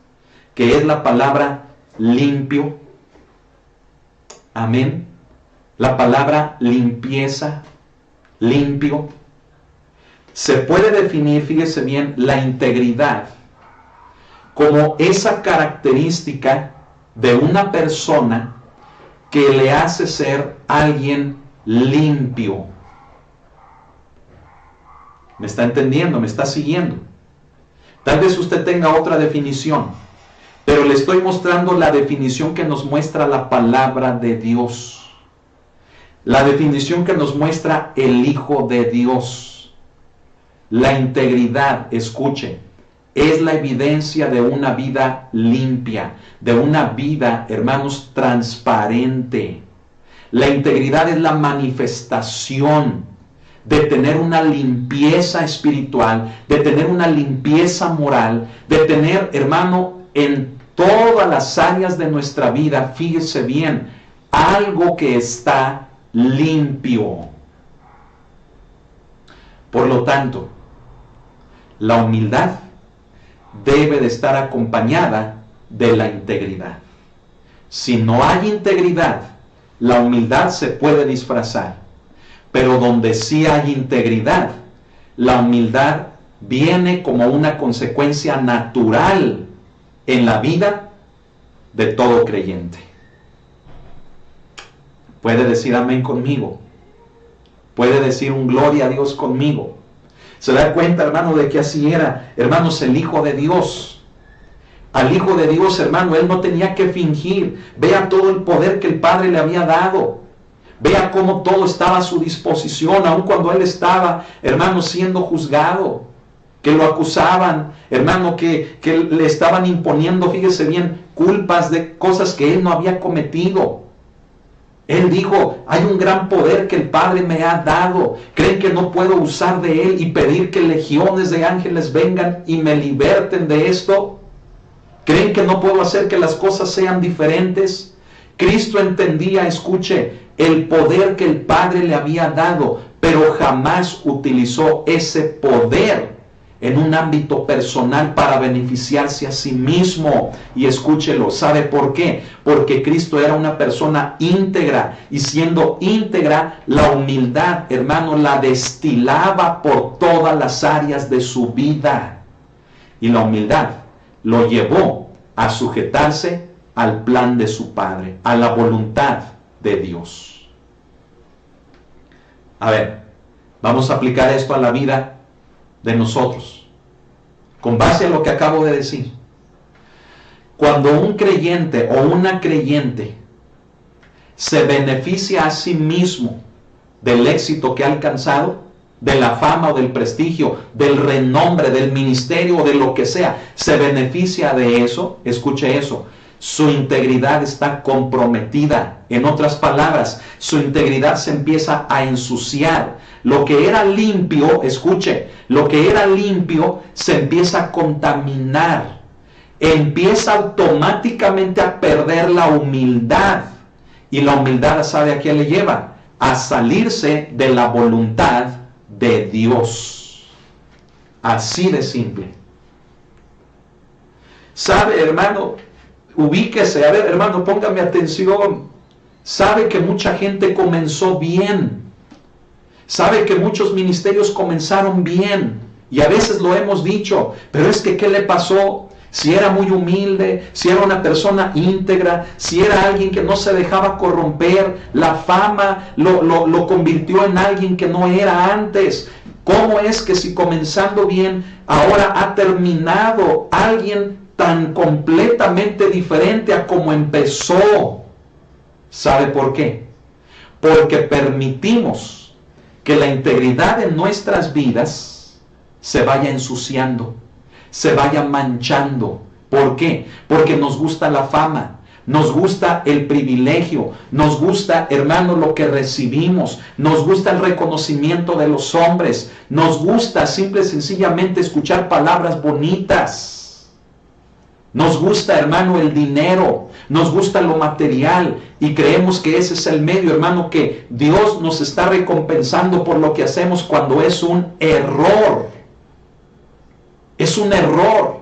que es la palabra limpio? Amén. La palabra limpieza, limpio. Se puede definir, fíjese bien, la integridad como esa característica de una persona que le hace ser alguien limpio. ¿Me está entendiendo? ¿Me está siguiendo? Tal vez usted tenga otra definición, pero le estoy mostrando la definición que nos muestra la palabra de Dios. La definición que nos muestra el Hijo de Dios. La integridad, escuche, es la evidencia de una vida limpia, de una vida, hermanos, transparente. La integridad es la manifestación de tener una limpieza espiritual, de tener una limpieza moral, de tener, hermano, en todas las áreas de nuestra vida, fíjese bien, algo que está limpio. Por lo tanto, la humildad debe de estar acompañada de la integridad. Si no hay integridad, la humildad se puede disfrazar. Pero donde sí hay integridad, la humildad viene como una consecuencia natural en la vida de todo creyente. Puede decir amén conmigo. Puede decir un gloria a Dios conmigo. Se da cuenta, hermano, de que así era, hermanos, el Hijo de Dios. Al Hijo de Dios, hermano, Él no tenía que fingir. Vea todo el poder que el Padre le había dado. Vea cómo todo estaba a su disposición, aun cuando Él estaba, hermano, siendo juzgado. Que lo acusaban, hermano, que le estaban imponiendo, fíjese bien, culpas de cosas que Él no había cometido. Él dijo, hay un gran poder que el Padre me ha dado. ¿Creen que no puedo usar de Él y pedir que legiones de ángeles vengan y me liberten de esto? ¿Creen que no puedo hacer que las cosas sean diferentes? Cristo entendía, escuche, el poder que el Padre le había dado, pero jamás utilizó ese poder en un ámbito personal para beneficiarse a sí mismo. Y escúchelo, ¿sabe por qué? Porque Cristo era una persona íntegra, y siendo íntegra, la humildad, hermano, la destilaba por todas las áreas de su vida. Y la humildad lo llevó a sujetarse al plan de su Padre, a la voluntad de Dios. A ver, vamos a aplicar esto a la vida de nosotros, con base a lo que acabo de decir. Cuando un creyente o una creyente se beneficia a sí mismo del éxito que ha alcanzado, de la fama o del prestigio, del renombre, del ministerio o de lo que sea, se beneficia de eso, escuche eso, su integridad está comprometida. En otras palabras, su integridad se empieza a ensuciar. Lo que era limpio, escuche, lo que era limpio se empieza a contaminar. Empieza automáticamente a perder la humildad. Y la humildad, ¿sabe a qué le lleva? A salirse de la voluntad de Dios. Así de simple. ¿Sabe, hermano? Ubíquese, a ver, hermano, póngame atención. Sabe que mucha gente comenzó bien. Sabe que muchos ministerios comenzaron bien. Y a veces lo hemos dicho, pero es que ¿qué le pasó? Si era muy humilde, si era una persona íntegra, si era alguien que no se dejaba corromper, la fama lo convirtió en alguien que no era antes. ¿Cómo es que si comenzando bien, ahora ha terminado alguien tan completamente diferente a como empezó? ¿Sabe por qué? Porque permitimos que la integridad de nuestras vidas se vaya ensuciando, se vaya manchando. ¿Por qué? Porque nos gusta la fama, nos gusta el privilegio, nos gusta, hermano, lo que recibimos, nos gusta el reconocimiento de los hombres, nos gusta simple y sencillamente escuchar palabras bonitas. Nos gusta, hermano, el dinero, nos gusta lo material y creemos que ese es el medio, hermano, que Dios nos está recompensando por lo que hacemos, cuando es un error. Es un error.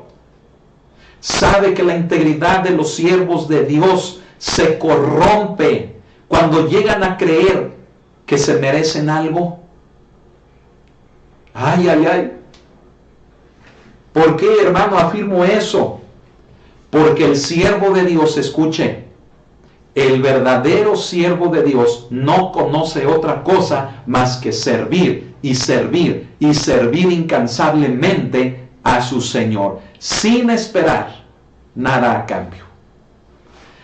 Sabe que la integridad de los siervos de Dios se corrompe cuando llegan a creer que se merecen algo. Ay, ay, ay. ¿Por qué, hermano, afirmo eso? Porque el siervo de Dios, escuche, el verdadero siervo de Dios no conoce otra cosa más que servir y servir y servir incansablemente a su Señor, sin esperar nada a cambio.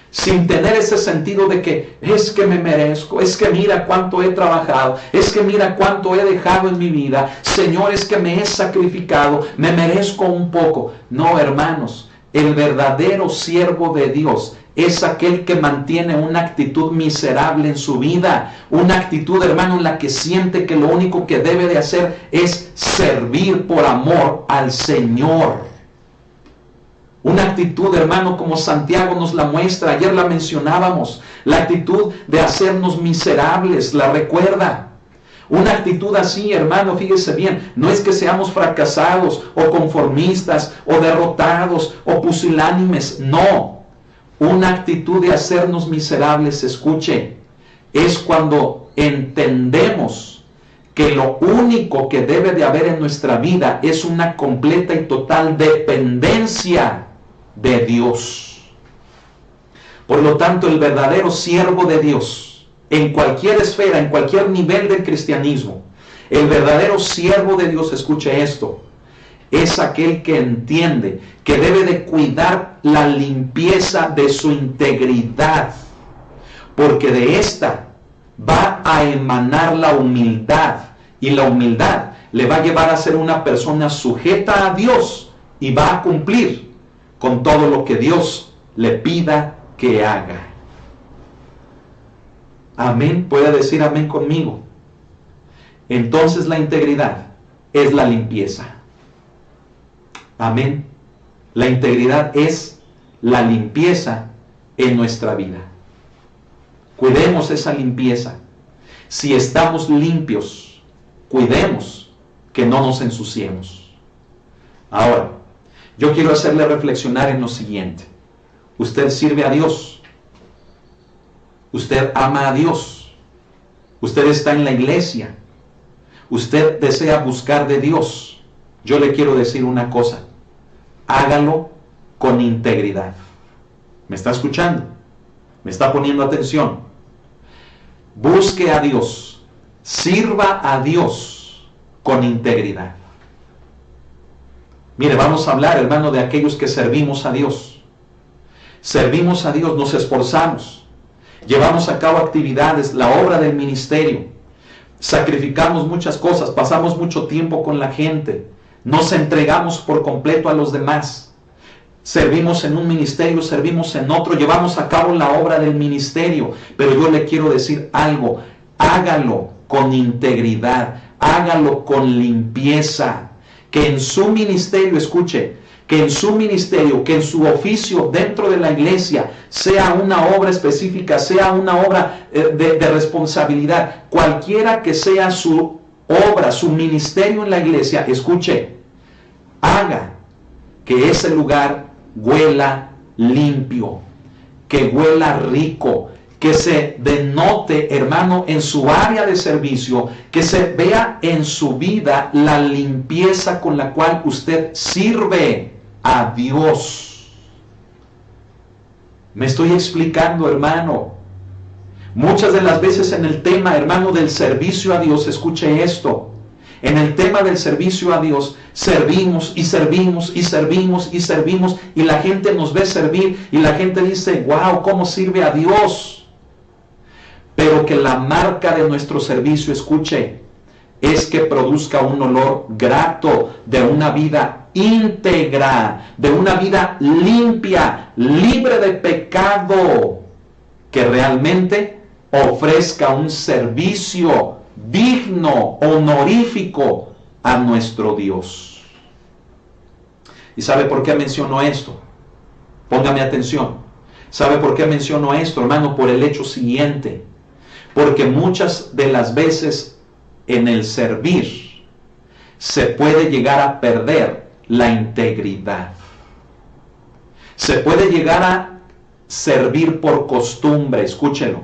Sin tener ese sentido de que es que me merezco, es que mira cuánto he trabajado, es que mira cuánto he dejado en mi vida, Señor, es que me he sacrificado, me merezco un poco. No, hermanos. El verdadero siervo de Dios es aquel que mantiene una actitud miserable en su vida, una actitud, hermano, en la que siente que lo único que debe de hacer es servir por amor al Señor. Una actitud, hermano, como Santiago nos la muestra, ayer la mencionábamos, la actitud de hacernos miserables, ¿la recuerda? Una actitud así, hermano, fíjese bien, no es que seamos fracasados o conformistas o derrotados o pusilánimes, no. Una actitud de hacernos miserables, escuche, es cuando entendemos que lo único que debe de haber en nuestra vida es una completa y total dependencia de Dios. Por lo tanto, el verdadero siervo de Dios, en cualquier esfera, en cualquier nivel del cristianismo, el verdadero siervo de Dios, escuche esto, es aquel que entiende que debe de cuidar la limpieza de su integridad, porque de esta va a emanar la humildad, y la humildad le va a llevar a ser una persona sujeta a Dios y va a cumplir con todo lo que Dios le pida que haga. Amén, puede decir amén conmigo. Entonces la integridad es la limpieza. Amén. La integridad es la limpieza en nuestra vida. Cuidemos esa limpieza. Si estamos limpios, cuidemos que no nos ensuciemos. Ahora, yo quiero hacerle reflexionar en lo siguiente. Usted sirve a Dios. Usted ama a Dios. Usted está en la iglesia. Usted desea buscar de Dios. Yo le quiero decir una cosa. Hágalo con integridad. ¿Me está escuchando? ¿Me está poniendo atención? Busque a Dios. Sirva a Dios con integridad. Mire, vamos a hablar, hermano, de aquellos que servimos a Dios. Servimos a Dios, nos esforzamos. Llevamos a cabo actividades, la obra del ministerio. Sacrificamos muchas cosas, pasamos mucho tiempo con la gente. Nos entregamos por completo a los demás. Servimos en un ministerio, servimos en otro, llevamos a cabo la obra del ministerio. Pero yo le quiero decir algo, hágalo con integridad, hágalo con limpieza. Que en su ministerio, escuche, que en su ministerio, que en su oficio dentro de la iglesia, sea una obra específica, sea una obra de responsabilidad, cualquiera que sea su obra, su ministerio en la iglesia, escuche, haga que ese lugar huela limpio, que huela rico, que se denote, hermano, en su área de servicio, que se vea en su vida la limpieza con la cual usted sirve a Dios. Me estoy explicando, hermano. Muchas de las veces en el tema, hermano, del servicio a Dios, escuche esto. En el tema del servicio a Dios, servimos y servimos y servimos y servimos, y la gente nos ve servir y la gente dice, wow, ¿cómo sirve a Dios? Pero que la marca de nuestro servicio, escuche, es que produzca un olor grato de una vida íntegra, de una vida limpia, libre de pecado, que realmente ofrezca un servicio digno, honorífico a nuestro Dios. ¿Y sabe por qué menciono esto? Póngame atención. ¿Sabe por qué menciono esto, hermano? Por el hecho siguiente. Porque muchas de las veces en el servir se puede llegar a perder la integridad. Se puede llegar a servir por costumbre, escúchelo.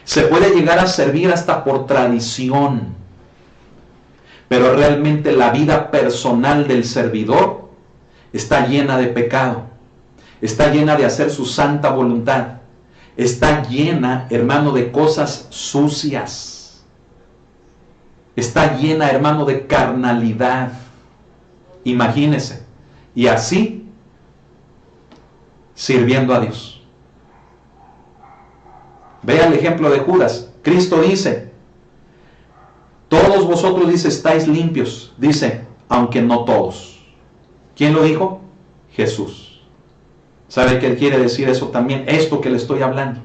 Se puede llegar a servir hasta por tradición. Pero realmente la vida personal del servidor está llena de pecado. Está llena de hacer su santa voluntad. Está llena, hermano, de cosas sucias. Está llena, hermano, de carnalidad. Imagínese. Y así, sirviendo a Dios. Vea el ejemplo de Judas. Cristo dice, todos vosotros, dice, estáis limpios. Dice, aunque no todos. ¿Quién lo dijo? Jesús. ¿Sabe qué quiere decir eso también? Esto que le estoy hablando.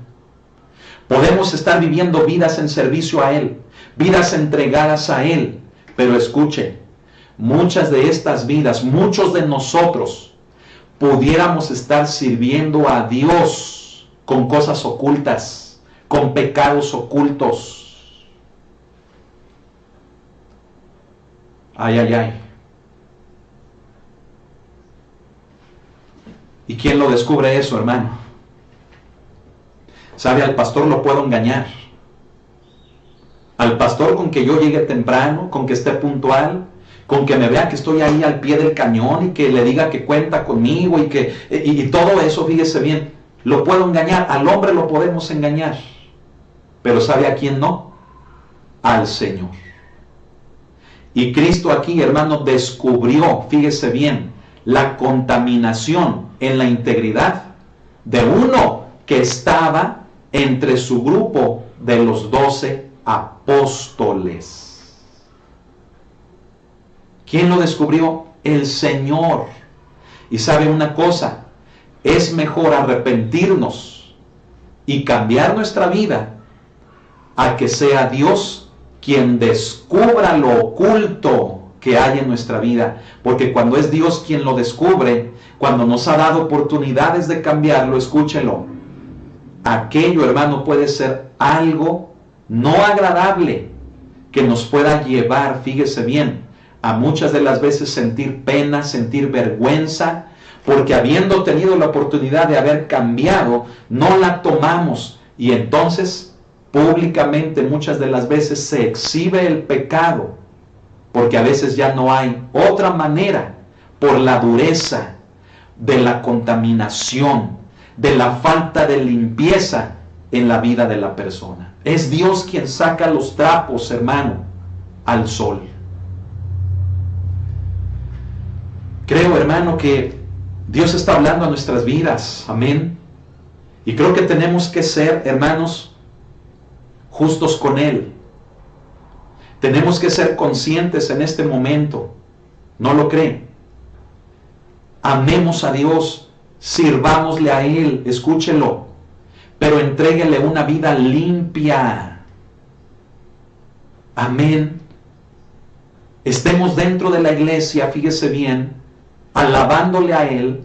Podemos estar viviendo vidas en servicio a Él, vidas entregadas a Él, pero escuche, muchas de estas vidas, muchos de nosotros, pudiéramos estar sirviendo a Dios con cosas ocultas, con pecados ocultos. Ay, ay, ay. ¿Y quién lo descubre eso, hermano? ¿Sabe? Al pastor lo puedo engañar. Al pastor con que yo llegue temprano, con que esté puntual, con que me vea que estoy ahí al pie del cañón y que le diga que cuenta conmigo y todo eso, fíjese bien, lo puedo engañar. Al hombre lo podemos engañar. Pero ¿sabe a quién no? Al Señor. Y Cristo aquí, hermano, descubrió, fíjese bien, la contaminación en la integridad de uno que estaba entre su grupo de los 12 apóstoles. ¿Quién lo descubrió? El Señor. Y sabe una cosa, es mejor arrepentirnos y cambiar nuestra vida a que sea Dios quien descubra lo oculto que hay en nuestra vida, porque cuando es Dios quien lo descubre, cuando nos ha dado oportunidades de cambiarlo, escúchelo, aquello, hermano, puede ser algo no agradable que nos pueda llevar, fíjese bien, a muchas de las veces sentir pena, sentir vergüenza, porque habiendo tenido la oportunidad de haber cambiado, no la tomamos y entonces públicamente muchas de las veces se exhibe el pecado, porque a veces ya no hay otra manera por la dureza de la contaminación, de la falta de limpieza en la vida de la persona. Es Dios quien saca los trapos, hermano, al sol. Creo, hermano, que Dios está hablando a nuestras vidas, amén. Y creo que tenemos que ser, hermanos, justos con Él. Tenemos que ser conscientes en este momento. ¿No lo creen? Amemos a Dios, sirvámosle a Él, escúchelo, pero entréguele una vida limpia. Amén. Estemos dentro de la iglesia, fíjese bien, alabándole a Él.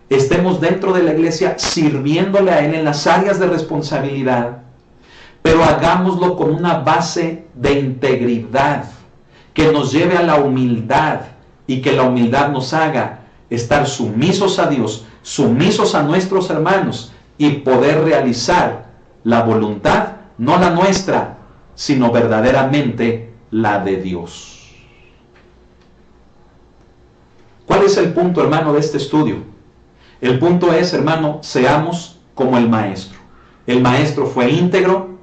Estemos dentro de la iglesia sirviéndole a Él en las áreas de responsabilidad, pero hagámoslo con una base de integridad que nos lleve a la humildad y que la humildad nos haga estar sumisos a Dios, sumisos a nuestros hermanos y poder realizar la voluntad, no la nuestra, sino verdaderamente la de Dios. ¿Cuál es el punto, hermano, de este estudio? El punto es, hermano, seamos como el maestro. El maestro fue íntegro,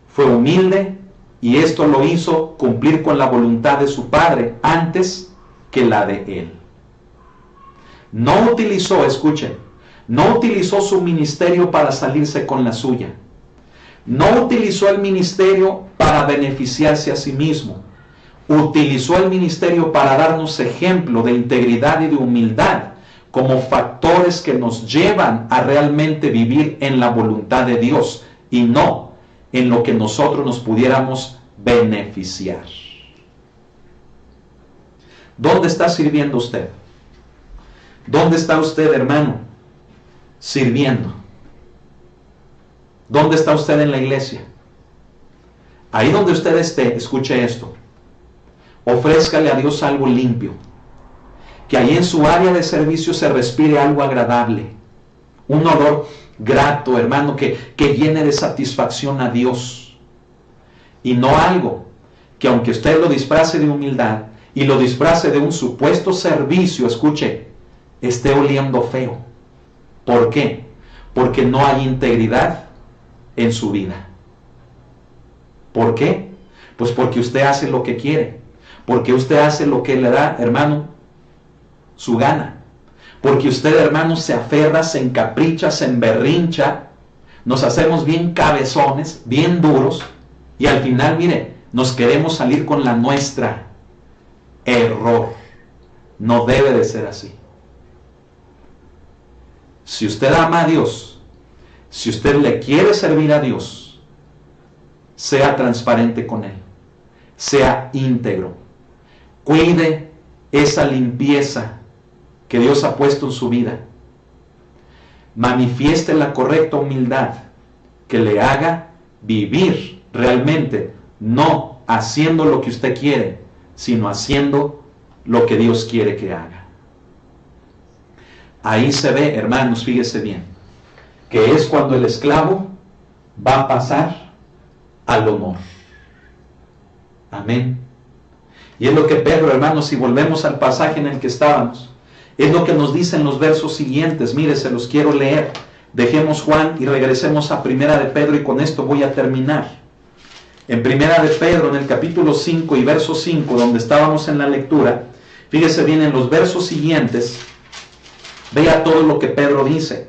fue humilde y esto lo hizo cumplir con la voluntad de su Padre antes que la de él. No utilizó, escuchen, no utilizó su ministerio para salirse con la suya. No utilizó el ministerio para beneficiarse a sí mismo. Utilizó el ministerio para darnos ejemplo de integridad y de humildad como factores que nos llevan a realmente vivir en la voluntad de Dios y no en lo que nosotros nos pudiéramos beneficiar. ¿Dónde está sirviendo usted? ¿Dónde está usted, hermano, sirviendo? ¿Dónde está usted en la iglesia? Ahí donde usted esté, escuche esto. Ofrézcale a Dios algo limpio. Que ahí en su área de servicio se respire algo agradable. Un olor grato, hermano, que llene de satisfacción a Dios. Y no algo que aunque usted lo disfrace de humildad y lo disfrace de un supuesto servicio, escuche, esté oliendo feo. ¿Por qué? Porque no hay integridad en su vida. ¿Por qué? Pues porque usted hace lo que quiere. Porque usted hace lo que le da, hermano, su gana. Porque usted, hermano, se aferra, se encapricha, se emberrincha. Nos hacemos bien cabezones, bien duros. Y al final, mire, nos queremos salir con la nuestra. Error. No debe de ser así. Si usted ama a Dios, si usted le quiere servir a Dios, sea transparente con Él, sea íntegro, cuide esa limpieza que Dios ha puesto en su vida, manifieste la correcta humildad que le haga vivir realmente, no haciendo lo que usted quiere, sino haciendo lo que Dios quiere que haga. Ahí se ve, hermanos, fíjese bien, que es cuando el esclavo va a pasar al honor. Amén. Y es lo que Pedro, hermanos, si volvemos al pasaje en el que estábamos, es lo que nos dice en los versos siguientes. Mire, se los quiero leer. Dejemos Juan y regresemos a Primera de Pedro, y con esto voy a terminar. En Primera de Pedro, en el capítulo 5 y verso 5, donde estábamos en la lectura, fíjese bien, en los versos siguientes, vea todo lo que Pedro dice.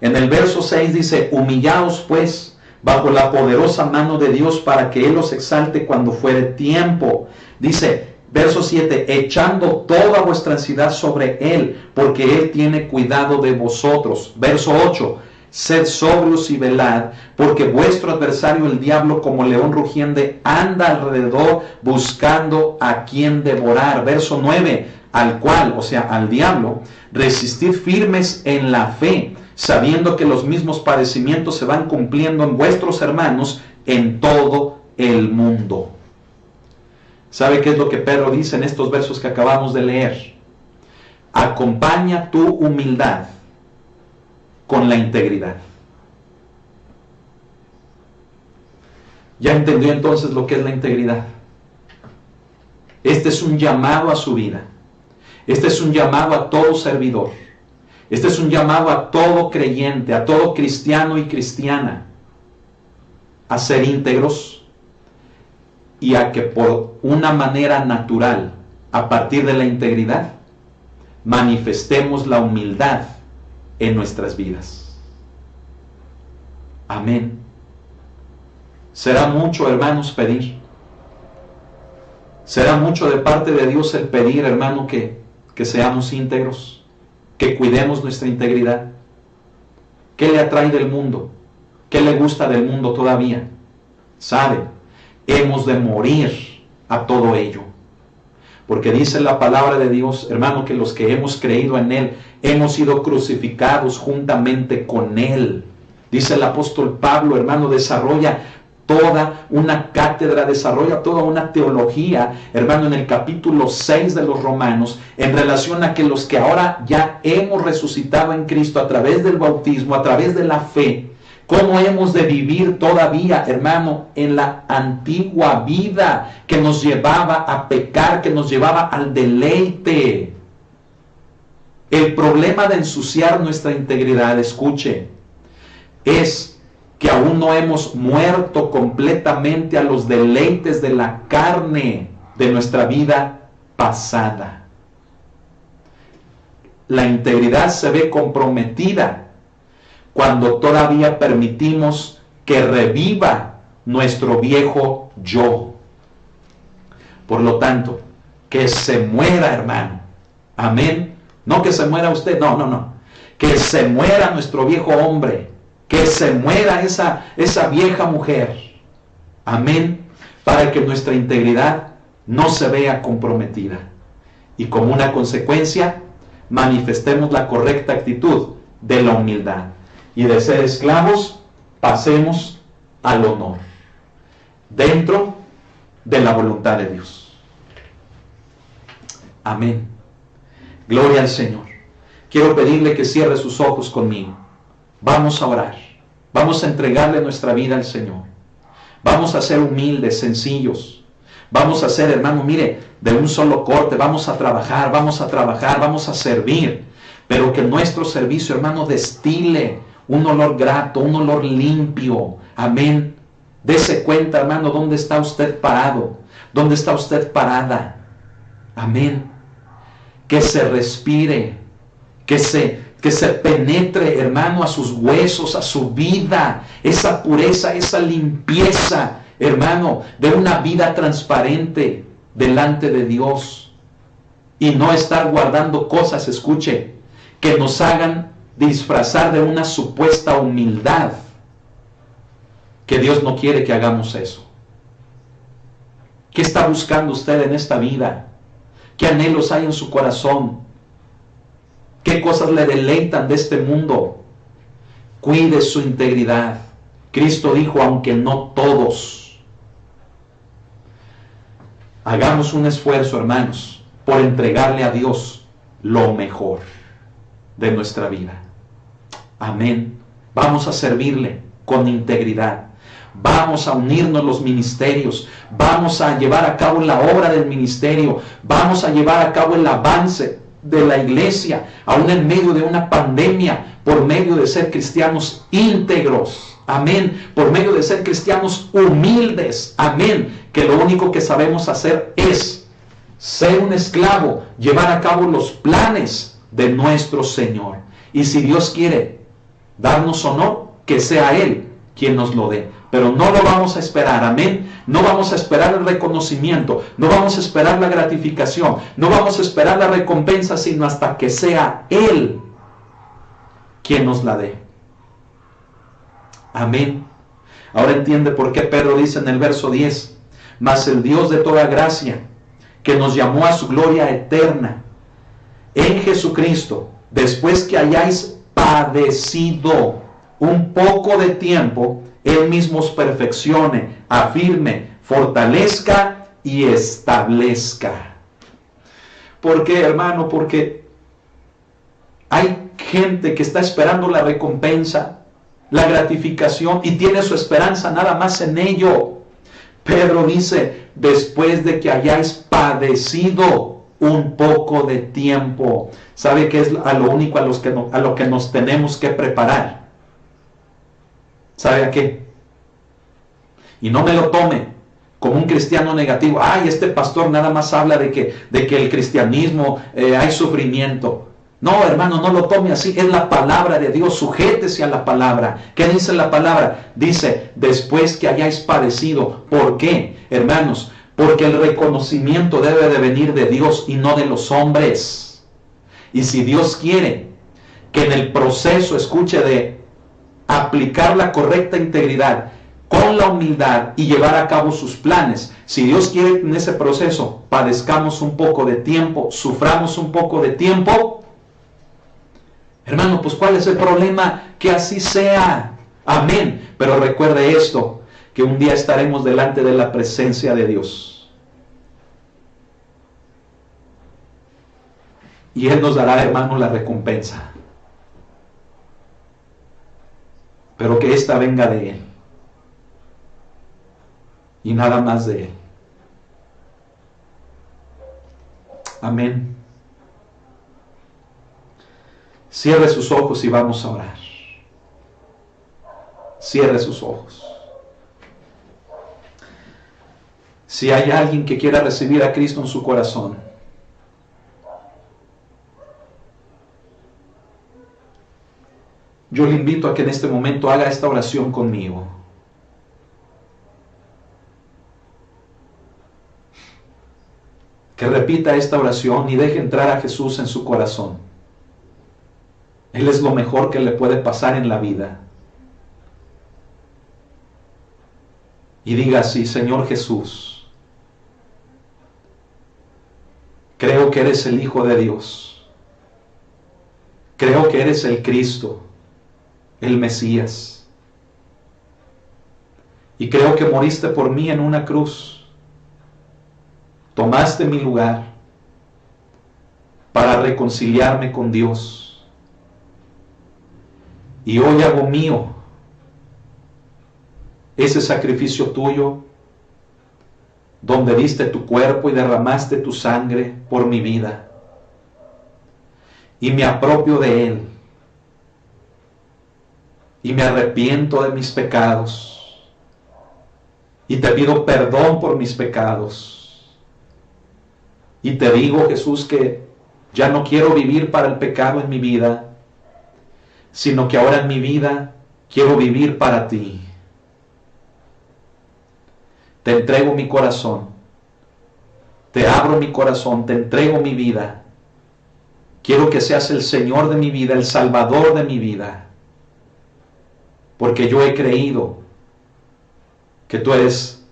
En el verso 6 dice: humillaos pues bajo la poderosa mano de Dios, para que Él os exalte cuando fuere tiempo. Dice, verso 7, echando toda vuestra ansiedad sobre Él, porque Él tiene cuidado de vosotros. Verso 8, sed sobrios y velad, porque vuestro adversario el diablo, como león rugiente, anda alrededor buscando a quien devorar. Verso 9, al cual, o sea, al diablo, resistid firmes en la fe, sabiendo que los mismos padecimientos se van cumpliendo en vuestros hermanos en todo el mundo. ¿Sabe qué es lo que Pedro dice en estos versos que acabamos de leer? Acompaña tu humildad con la integridad. ¿Ya entendió entonces lo que es la integridad? Este es un llamado a su vida. Este es un llamado a todo servidor. Este es un llamado a todo creyente, a todo cristiano y cristiana, a ser íntegros y a que por una manera natural, a partir de la integridad, manifestemos la humildad en nuestras vidas. Amén. Será mucho, hermanos, pedir. Será mucho de parte de Dios el pedir, hermano, que seamos íntegros, que cuidemos nuestra integridad. ¿Qué le atrae del mundo? ¿Qué le gusta del mundo todavía? ¿Sabe? Hemos de morir a todo ello. Porque dice la palabra de Dios, hermano, que los que hemos creído en Él, hemos sido crucificados juntamente con Él. Dice el apóstol Pablo, hermano, desarrolla toda una cátedra, desarrolla toda una teología, hermano, en el capítulo 6 de los Romanos, en relación a que los que ahora ya hemos resucitado en Cristo a través del bautismo, a través de la fe, cómo hemos de vivir todavía, hermano, en la antigua vida que nos llevaba a pecar, que nos llevaba al deleite. El problema de ensuciar nuestra integridad, escuche, es que aún no hemos muerto completamente a los deleites de la carne de nuestra vida pasada. La integridad se ve comprometida cuando todavía permitimos que reviva nuestro viejo yo. Por lo tanto, que se muera, hermano. Amén. No que se muera usted, no. Que se muera nuestro viejo hombre. Que se muera esa vieja mujer. Amén. Para que nuestra integridad no se vea comprometida. Y como una consecuencia, manifestemos la correcta actitud de la humildad. Y de ser esclavos, pasemos al honor, dentro de la voluntad de Dios. Amén. Gloria al Señor. Quiero pedirle que cierre sus ojos conmigo. Vamos a orar. Vamos a entregarle nuestra vida al Señor. Vamos a ser humildes, sencillos. Vamos a ser, hermano, mire, de un solo corte. Vamos a trabajar, vamos a servir. Pero que nuestro servicio, hermano, destile un olor grato, un olor limpio. Amén. Dese cuenta, hermano, dónde está usted parado, dónde está usted parada. Amén. Que se respire, que se penetre, hermano, a sus huesos, a su vida, esa pureza, esa limpieza, hermano, de una vida transparente delante de Dios. Y no estar guardando cosas, escuche, que nos hagan disfrazar de una supuesta humildad, que Dios no quiere que hagamos eso. ¿Qué está buscando usted en esta vida? ¿Qué anhelos hay en su corazón? ¿Qué cosas le deleitan de este mundo? Cuide su integridad. Cristo dijo, aunque no todos. Hagamos un esfuerzo, hermanos, por entregarle a Dios lo mejor de nuestra vida. Amén. Vamos a servirle con integridad. Vamos a unirnos los ministerios. Vamos a llevar a cabo la obra del ministerio. Vamos a llevar a cabo el avance de la iglesia, aún en medio de una pandemia, por medio de ser cristianos íntegros. Amén. Por medio de ser cristianos humildes. Amén. Que lo único que sabemos hacer es ser un esclavo, llevar a cabo los planes de nuestro Señor. Y si Dios quiere darnos honor, que sea Él quien nos lo dé. Pero no lo vamos a esperar, amén. No vamos a esperar el reconocimiento, no vamos a esperar la gratificación, no vamos a esperar la recompensa, sino hasta que sea Él quien nos la dé. Amén. Ahora entiende por qué Pedro dice en el verso 10, mas el Dios de toda gracia, que nos llamó a su gloria eterna en Jesucristo, después que hayáis padecido un poco de tiempo, Él mismo os perfeccione, afirme, fortalezca y establezca. ¿Por qué, hermano? Porque hay gente que está esperando la recompensa, la gratificación, y tiene su esperanza nada más en ello. Pedro dice, después de que hayáis padecido un poco de tiempo. ¿Sabe qué es a lo único a lo que nos tenemos que preparar? ¿Sabe a qué? Y no me lo tome como un cristiano negativo. Ay, este pastor nada más habla de que el cristianismo hay sufrimiento. No, hermano, no lo tome así. Es la palabra de Dios. Sujétese a la palabra. ¿Qué dice la palabra? Dice, después que hayáis padecido. ¿Por qué, hermanos? Porque el reconocimiento debe de venir de Dios y no de los hombres. Y si Dios quiere que en el proceso, escuche, de aplicar la correcta integridad con la humildad y llevar a cabo sus planes, si Dios quiere que en ese proceso padezcamos un poco de tiempo, suframos un poco de tiempo, hermano, pues ¿cuál es el problema? Que así sea. Amén. Pero recuerde esto, que un día estaremos delante de la presencia de Dios. Y Él nos dará, hermano, la recompensa. Pero que ésta venga de Él. Y nada más de Él. Amén. Cierre sus ojos y vamos a orar. Cierre sus ojos. Si hay alguien que quiera recibir a Cristo en su corazón, yo le invito a que en este momento haga esta oración conmigo. Que repita esta oración y deje entrar a Jesús en su corazón. Él es lo mejor que le puede pasar en la vida. Y diga así: Señor Jesús, creo que eres el Hijo de Dios. Creo que eres el Cristo, el Mesías. Y creo que moriste por mí en una cruz. Tomaste mi lugar para reconciliarme con Dios. Y hoy hago mío ese sacrificio tuyo, donde diste tu cuerpo y derramaste tu sangre por mi vida. Y me apropio de él. Y me arrepiento de mis pecados. Y te pido perdón por mis pecados. Y te digo, Jesús, que ya no quiero vivir para el pecado en mi vida, sino que ahora en mi vida quiero vivir para ti. Te entrego mi corazón. Te abro mi corazón, te entrego mi vida. Quiero que seas el Señor de mi vida, el Salvador de mi vida. Porque yo he creído que tú eres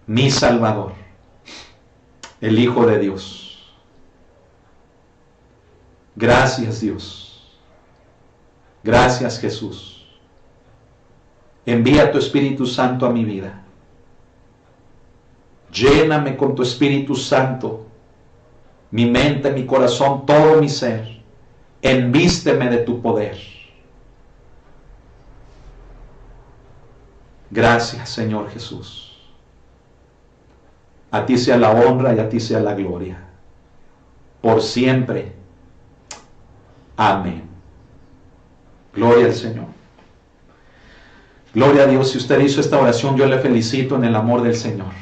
mi Salvador, el Hijo de Dios. Gracias, Dios. Gracias, Jesús. Envía tu Espíritu Santo a mi vida. Lléname con tu Espíritu Santo, mi mente, mi corazón, todo mi ser. Envísteme de tu poder. Gracias, Señor Jesús. A ti sea la honra y a ti sea la gloria. Por siempre. Amén. Gloria al Señor. Gloria a Dios. Si usted hizo esta oración, yo le felicito en el amor del Señor.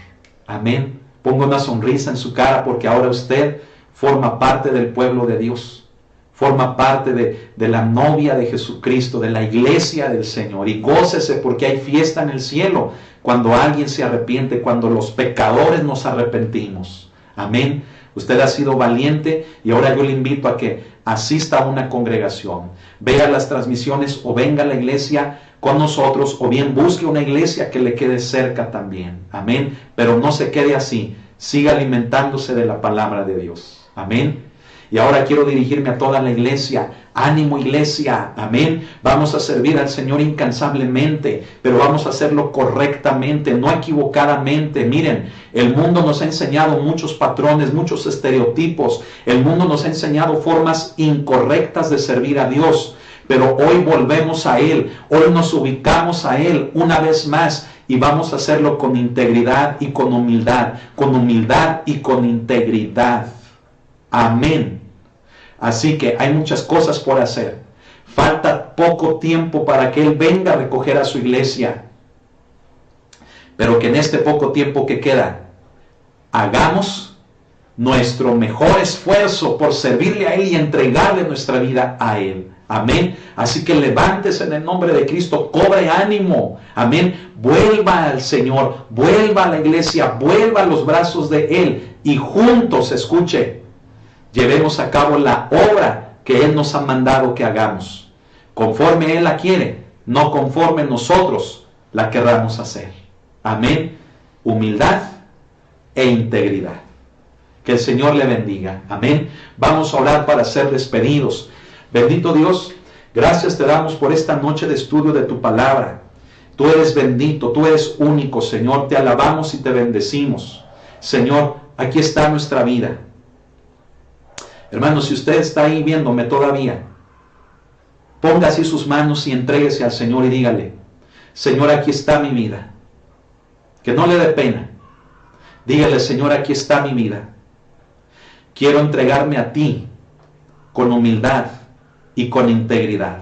Amén. Ponga una sonrisa en su cara porque ahora usted forma parte del pueblo de Dios. Forma parte de la novia de Jesucristo, de la iglesia del Señor. Y gócese porque hay fiesta en el cielo cuando alguien se arrepiente, cuando los pecadores nos arrepentimos. Amén. Usted ha sido valiente y ahora yo le invito a que asista a una congregación. Vea las transmisiones o venga a la iglesia con nosotros o bien busque una iglesia que le quede cerca también. Amén. Pero no se quede así. Siga alimentándose de la palabra de Dios. Amén. Y ahora quiero dirigirme a toda la iglesia. Ánimo, iglesia. Amén. Vamos a servir al Señor incansablemente, pero vamos a hacerlo correctamente, no equivocadamente. Miren, el mundo nos ha enseñado muchos patrones, muchos estereotipos. El mundo nos ha enseñado formas incorrectas de servir a Dios. Pero hoy volvemos a Él. Hoy nos ubicamos a Él una vez más. Y vamos a hacerlo con integridad y con humildad. Con humildad y con integridad. Amén. Así que hay muchas cosas por hacer. Falta poco tiempo para que Él venga a recoger a su iglesia. Pero que en este poco tiempo que queda, hagamos nuestro mejor esfuerzo por servirle a Él y entregarle nuestra vida a Él. Amén. Así que levántese en el nombre de Cristo, cobre ánimo. Amén. Vuelva al Señor, vuelva a la iglesia, vuelva a los brazos de Él y juntos, escuche, llevemos a cabo la obra que Él nos ha mandado que hagamos. Conforme Él la quiere, no conforme nosotros la querramos hacer. Amén. Humildad e integridad. Que el Señor le bendiga. Amén. Vamos a orar para ser despedidos. Bendito Dios, gracias te damos por esta noche de estudio de tu palabra. Tú eres bendito, tú eres único, Señor. Te alabamos y te bendecimos. Señor, aquí está nuestra vida. Hermano, si usted está ahí viéndome todavía, ponga así sus manos y entréguese al Señor y dígale: Señor, aquí está mi vida. Que no le dé pena. Dígale: Señor, aquí está mi vida. Quiero entregarme a ti con humildad y con integridad.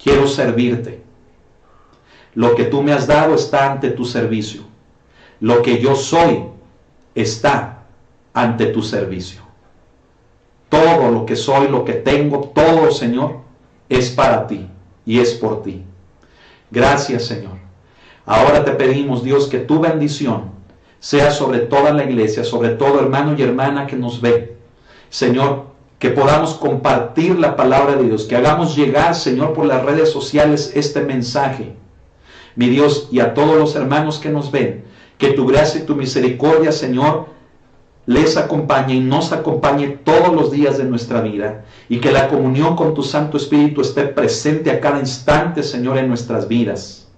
Quiero servirte. Lo que tú me has dado está ante tu servicio. Lo que yo soy está ante tu servicio. Todo lo que soy, lo que tengo, todo, Señor, es para ti y es por ti. Gracias, Señor. Ahora te pedimos, Dios, que tu bendición sea sobre toda la iglesia, sobre todo hermano y hermana que nos ve. Señor, que podamos compartir la palabra de Dios, que hagamos llegar, Señor, por las redes sociales este mensaje. Mi Dios, y a todos los hermanos que nos ven, que tu gracia y tu misericordia, Señor, les acompañe y nos acompañe todos los días de nuestra vida, y que la comunión con tu Santo Espíritu esté presente a cada instante, Señor, en nuestras vidas.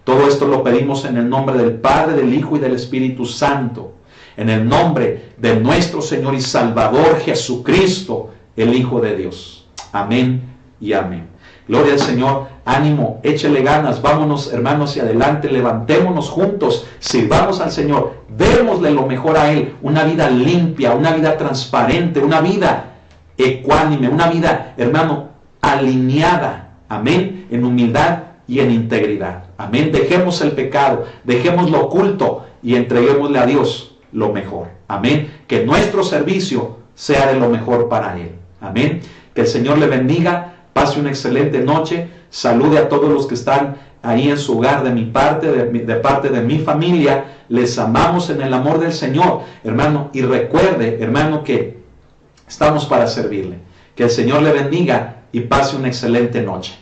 Todo esto lo pedimos en el nombre del Padre, del Hijo y del Espíritu Santo. En el nombre de nuestro Señor y Salvador Jesucristo, el Hijo de Dios. Amén y amén. Gloria al Señor. Ánimo, échele ganas. Vámonos, hermanos, hacia adelante. Levantémonos juntos. Sirvamos al Señor. Démosle lo mejor a Él. Una vida limpia, una vida transparente, una vida ecuánime, una vida, hermano, alineada. Amén. En humildad y en integridad. Amén. Dejemos el pecado, dejemos lo oculto y entreguémosle a Dios lo mejor. Amén. Que nuestro servicio sea de lo mejor para Él. Amén. Que el Señor le bendiga. Pase una excelente noche. Salude a todos los que están ahí en su hogar de mi parte, de parte de mi familia. Les amamos en el amor del Señor, hermano. Y recuerde, hermano, que Estamos para servirle. Que el Señor le bendiga y pase una excelente noche.